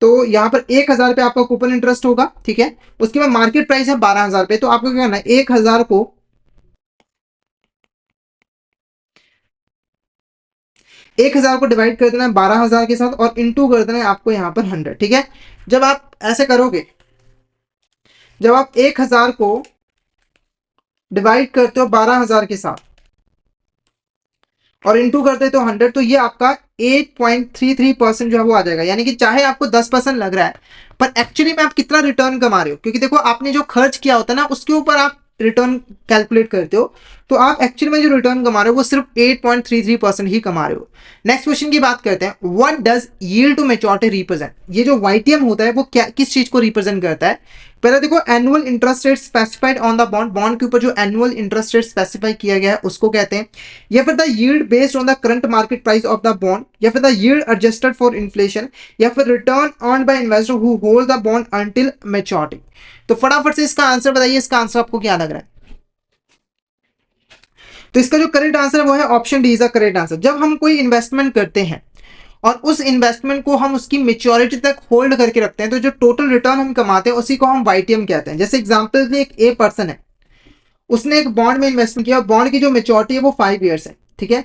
तो यहाँ पर 1,000 रुपए आपका कूपन इंटरेस्ट होगा, ठीक है। उसके बाद मार्केट प्राइस है 12,000 रुपए, तो आपको क्या करना है, 1,000 को डिवाइड कर देना है 12,000 के साथ और इंटू कर देना है आपको यहाँ पर 100, ठीक है। जब आप ऐसे करोगे, जब आप 1,000 को डिवाइड करते हो 12,000 के साथ और इंटू करते हो 100, तो ये आपका 8.33% जो है वो आ जाएगा। यानी कि चाहे आपको 10% लग रहा है, पर एक्चुअली में आप कितना रिटर्न कमा रहे हो, क्योंकि देखो आपने जो खर्च किया होता है ना उसके ऊपर आप रिटर्न कैलकुलेट करते हो, तो आप एक्चुअली में जो रिटर्न कमा रहे हो वो सिर्फ 8.33% ही कमा रहे हो। नेक्स्ट क्वेश्चन की बात करते हैं, what does yield to maturity represent. ये जो वाईटीएम होता है वो क्या किस चीज को रिप्रेजेंट करता है। पहले देखो, annual interest rate specified on the bond, bond के ऊपर जो एनुअल इंटरेस्ट रेट स्पेसिफाई किया गया है उसको कहते हैं, या फिर the yield based on the current market price of the bond, या फिर the yield adjusted for inflation, या फिर return earned bye investor who hold the bond until maturity. तो फटाफट से इसका आंसर बताइए, इसका आंसर आपको क्या लग रहा है। तो इसका जो करेक्ट आंसर है वो है option D is the correct answer. जब हम कोई इन्वेस्टमेंट करते हैं और उस इन्वेस्टमेंट को हम उसकी मेच्योरिटी तक होल्ड करके रखते हैं, तो जो टोटल रिटर्न हम कमाते हैं उसी को हम वाईटीएम कहते हैं। जैसे एग्जांपल में एक ए पर्सन है, उसने एक बॉन्ड में इन्वेस्टमेंट किया, बॉन्ड की जो मेच्योरिटी है वो 5 ईयर्स है, ठीक है।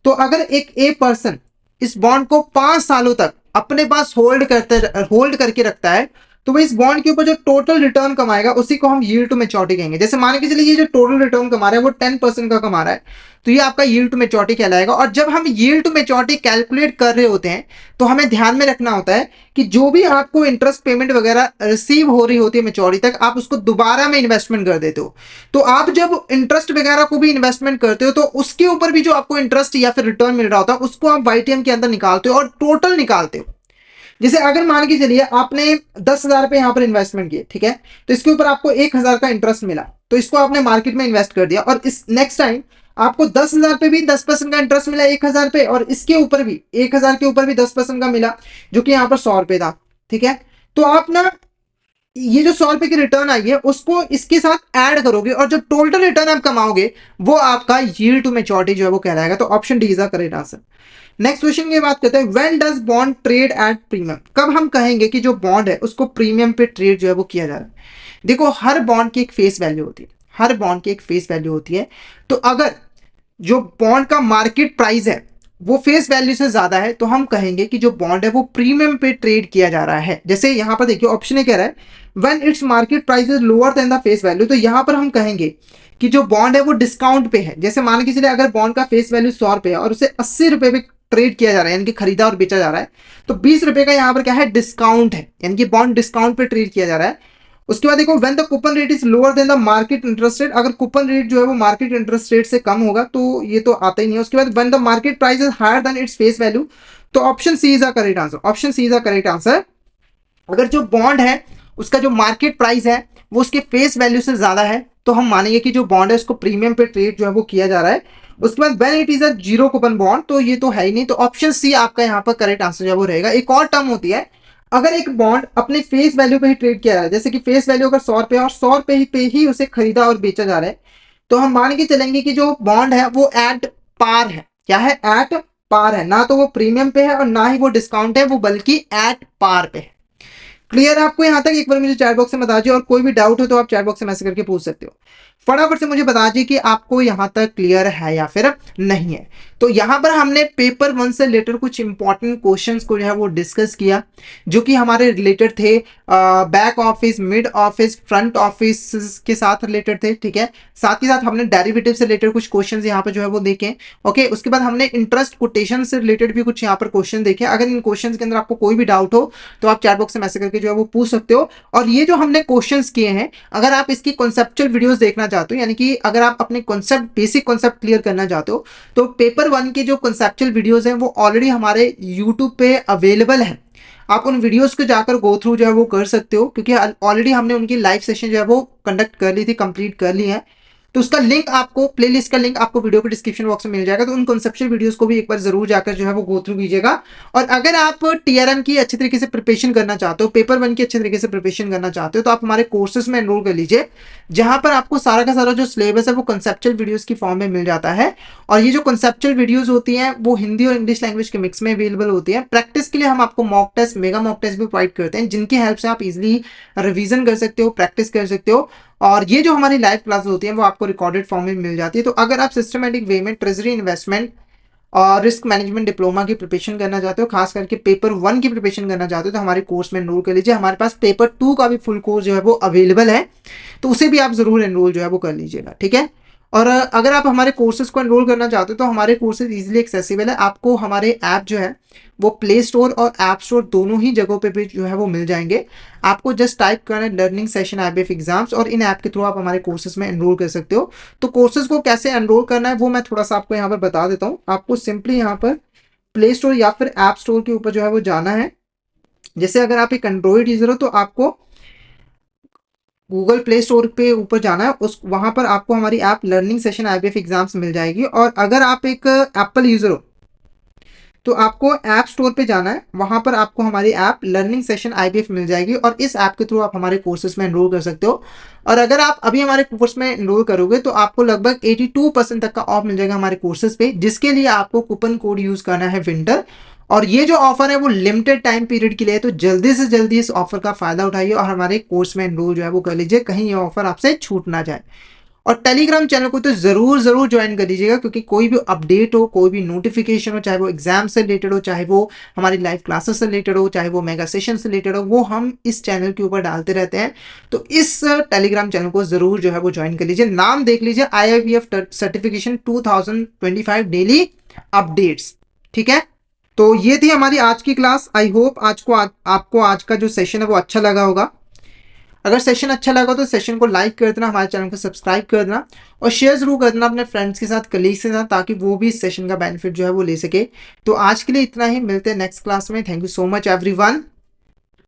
तो अगर एक ए पर्सन इस बॉन्ड को 5 सालों तक अपने पास होल्ड करके रखता है, तो वो इस बॉन्ड के ऊपर जो टोटल रिटर्न कमाएगा उसी को हम यील्ड टू मैच्योरिटी कहेंगे। जैसे मान के चलिए ये जो टोटल रिटर्न कमा रहा है वो 10% का कमा रहा है, तो ये आपका यील्ड टू मैच्योरिटी कहलाएगा। और जब हम यील्ड टू मैच्योरिटी कैलकुलेट कर रहे होते हैं तो हमें ध्यान में रखना होता है कि जो भी आपको इंटरेस्ट पेमेंट वगैरह रिसीव हो रही होती है मैच्योरिटी तक, आप उसको दोबारा में इन्वेस्टमेंट कर देते हो। तो आप जब इंटरेस्ट वगैरह को भी इन्वेस्टमेंट करते हो तो उसके ऊपर भी जो आपको इंटरेस्ट या फिर रिटर्न मिल रहा होता है उसको आप वाईटीएम के अंदर निकालते हो और टोटल निकालते हो। जैसे अगर मान के चलिए आपने 10,000 रुपए यहाँ पर इन्वेस्टमेंट किए, ठीक है, तो इसके ऊपर आपको 1,000 का इंटरेस्ट मिला, तो इसको आपने मार्केट में इन्वेस्ट कर दिया और इस नेक्स्ट टाइम आपको 10,000 पे भी 10% का इंटरेस्ट मिला 1,000 पे, और इसके ऊपर भी 1,000 के ऊपर भी 10% का मिला जो कि यहाँ पर 100 रुपए था, ठीक है। तो आप ना ये जो 100 रुपए की रिटर्न आई है उसको इसके साथ ऐड करोगे और जो टोटल रिटर्न आप कमाओगे वो आपका यील्ड टू मैच्योरिटी जो है वो कहलाएगा। तो option D is the correct answer. Next question की बात करते हैं, when does bond trade at premium, कब हम कहेंगे कि जो बॉन्ड है उसको प्रीमियम पे ट्रेड जो है वो किया जा रहा है। देखो हर बॉन्ड की एक फेस वैल्यू होती है, हर बॉन्ड की एक फेस वैल्यू होती है। तो अगर जो बॉन्ड का मार्केट प्राइस है वो फेस वैल्यू से ज्यादा है तो हम कहेंगे कि जो बॉन्ड है वो प्रीमियम पे ट्रेड किया जा रहा है। जैसे यहां पर देखिए ऑप्शन ए कह रहा है when its market price is lower than the face value, तो यहां पर हम कहेंगे कि जो बॉन्ड है वो डिस्काउंट पे है। जैसे मान के चलिए अगर बॉन्ड का फेस वैल्यू 100 रुपए है और उसे 80 रुपए पे ट्रेड किया जा रहा है यानी कि खरीदा और बेचा जा रहा है, तो 20 रुपए का यहाँ पर क्या है, डिस्काउंट है, यानी कि बॉन्ड डिस्काउंट पे ट्रेड किया जा रहा है। उसके बाद देखो when the coupon rate is lower than the market interest rate, अगर कूपन रेट जो है वो मार्केट इंटरेस्ट रेट से कम होगा तो ये तो आता ही नहीं है। उसके बाद when the market price is higher than its face value, तो option C is the correct answer, option C is the correct answer. अगर जो बॉन्ड है उसका जो मार्केट प्राइस है वो उसके फेस वैल्यू से ज्यादा है तो हम मानेंगे कि जो बॉन्ड है उसको प्रीमियम पे ट्रेड जो है वो किया जा रहा है। उसके बाद when it is a zero coupon bond, तो ये तो है ही नहीं, तो ऑप्शन सी आपका यहाँ पर करेक्ट आंसर जो है वो रहेगा। एक और टर्म होती है, अगर एक बॉन्ड अपने फेस वैल्यू पे ही ट्रेड किया जा रहा है, जैसे कि फेस वैल्यू अगर 100 रुपए और 100 रुपए पे ही उसे खरीदा और बेचा जा रहा है, तो हम मान के चलेंगे कि जो बॉन्ड है वो एट पार है। क्या है, एट पार है, ना तो वो प्रीमियम पे है और ना ही वो डिस्काउंट है, वो बल्कि एट पार पे है। क्लियर है आपको यहाँ तक? एक बार मुझे चैट बॉक्स में बता दीजिए और कोई भी डाउट हो तो आप चैट बॉक्स में मैसेज करके पूछ सकते हो। फटाफट से मुझे बता दीजिए कि आपको यहाँ तक क्लियर है या फिर नहीं है। तो यहाँ पर हमने पेपर 1 से रिलेटेड कुछ इंपॉर्टेंट क्वेश्चंस को जो है वो डिस्कस किया जो कि हमारे रिलेटेड थे back office, mid office, front office के साथ रिलेटेड थे, ठीक है। साथ ही साथ हमने डेरिवेटिव से रिलेटेड कुछ क्वेश्चंस यहाँ पर जो है वो देखे। ओके, उसके बाद हमने इंटरेस्ट कोटेशन से रिलेटेड भी कुछ यहाँ पर क्वेश्चन देखे। अगर इन क्वेश्चन के अंदर आपको कोई भी डाउट हो तो आप चैट बॉक्स में मैसेज करके जो है वो पूछ सकते हो। और ये जो हमने क्वेश्चंस किए हैं, अगर आप इसकी कॉन्सेप्चुअल वीडियोस देखना चाहते हो, यानी कि अगर आप अपने कॉन्सेप्ट, बेसिक कॉन्सेप्ट क्लियर करना चाहते हो, तो पेपर 1 की जो कॉन्सेप्चुअल वीडियोस हैं वो ऑलरेडी हमारे यूट्यूब पे अवेलेबल है। आप उन वीडियोस को जाकर गो थ्रू जो है वो कर सकते हो, क्योंकि ऑलरेडी हमने उनकी लाइव सेशन जो है वो कंडक्ट कर ली थी, कंप्लीट कर ली है। तो उसका लिंक आपको, प्लेलिस्ट का लिंक आपको वीडियो के डिस्क्रिप्शन बॉक्स में मिल जाएगा। तो उन कॉन्सेप्चुअल वीडियोस को भी एक बार जरूर जाकर जो है वो गो थ्रू कीजिएगा। और अगर आप टीआरएम की अच्छी तरीके से प्रिपरेशन करना चाहते हो, पेपर 1 की अच्छी तरीके से प्रिपरेशन करना चाहते हो, तो आप हमारे कोर्सेज में एनरोल कर लीजिए, जहां पर आपको सारा का सारा जो सिलेबस है वो कंसेप्चुअल वीडियोस की फॉर्म में मिल जाता है। और ये जो कंसेप्चुअल वीडियोस होती हैं वो हिंदी और इंग्लिश लैंग्वेज के मिक्स में अवेलेबल होती है। प्रैक्टिस के लिए हम आपको mock test, mega mock test भी प्रोवाइड करते हैं, जिनकी हेल्प से आप इजिली रिवीजन कर सकते हो, प्रैक्टिस कर सकते हो। और ये जो हमारी लाइव क्लास होती है वो आपको रिकॉर्डेड फॉर्म में मिल जाती है। तो अगर आप सिस्टमेटिक वे में ट्रेजरी, इन्वेस्टमेंट और रिस्क मैनेजमेंट डिप्लोमा की प्रिपरेशन करना चाहते हो, खास करके पेपर 1 की प्रिपरेशन करना चाहते हो, तो हमारे कोर्स में एनरोल कर लीजिए। हमारे पास पेपर 2 का भी फुल कोर्स जो है वो अवेलेबल है, तो उसे भी आप जरूर एनरोल जो है वो कर लीजिएगा, ठीक है। और अगर आप हमारे कोर्सेज को एनरोल करना चाहते हो तो हमारे कोर्सेज इजीली एक्सेसिबल है। आपको हमारे ऐप जो है वो प्ले स्टोर और ऐप स्टोर दोनों ही जगहों पे भी जो है वो मिल जाएंगे। आपको जस्ट टाइप करना है लर्निंग सेशन आईबीएफ एग्जाम्स, और इन ऐप के थ्रू आप हमारे कोर्सेज में एनरोल कर सकते हो। तो कोर्सेज को कैसे एनरोल करना है वो मैं थोड़ा सा आपको यहाँ पर बता देता हूँ। आपको सिंपली यहाँ पर प्ले स्टोर या फिर ऐप स्टोर के ऊपर जो है वो जाना है। जैसे अगर आप एक एंड्रॉइड यूजर हो तो आपको गूगल प्ले स्टोर पे ऊपर जाना है, उस वहां पर आपको हमारी app learning session IBF exams मिल जाएगी। और अगर आप एक एप्पल यूजर हो तो आपको ऐप स्टोर पे जाना है, वहां पर आपको हमारी ऐप लर्निंग सेशन आईबीएफ मिल जाएगी और इस ऐप के थ्रू आप हमारे कोर्सेज में एनरोल कर सकते हो। और अगर आप अभी हमारे कोर्स में एनरोल करोगे तो आपको लगभग 82% तक का ऑफ मिल जाएगा हमारे कोर्सेज पे, जिसके लिए आपको कूपन कोड यूज करना है विंटर। और ये जो ऑफर है वो लिमिटेड टाइम पीरियड के लिए है, तो जल्दी से जल्दी इस ऑफर का फायदा उठाइए और हमारे कोर्स में एनरोल जो है वो कर लीजिए, कहीं ये ऑफर आपसे छूट ना जाए। और टेलीग्राम चैनल को तो ज़रूर ज़रूर ज्वाइन कर दीजिएगा, क्योंकि कोई भी अपडेट हो, कोई भी नोटिफिकेशन हो, चाहे वो एग्जाम से रिलेटेड हो, चाहे वो हमारी लाइव क्लासेस से रिलेटेड हो, चाहे वो मेगा सेशन से रिलेटेड हो, वो हम इस चैनल के ऊपर डालते रहते हैं। तो इस टेलीग्राम चैनल को ज़रूर जो है वो ज्वाइन कर लीजिए। नाम देख लीजिए, IIBF सर्टिफिकेशन 2025 डेली अपडेट्स। ठीक है, तो ये थी हमारी आज की क्लास। आई होप आपको आज का जो सेशन है वो अच्छा लगा होगा। अगर सेशन अच्छा लगा तो सेशन को लाइक कर देना, हमारे चैनल को सब्सक्राइब कर देना और शेयर जरूर कर देना अपने फ्रेंड्स के साथ, कलीग्स के साथ, ताकि वो भी इस सेशन का बेनिफिट जो है वो ले सके। तो आज के लिए इतना ही, मिलते हैं नेक्स्ट क्लास में। Thank you so much everyone.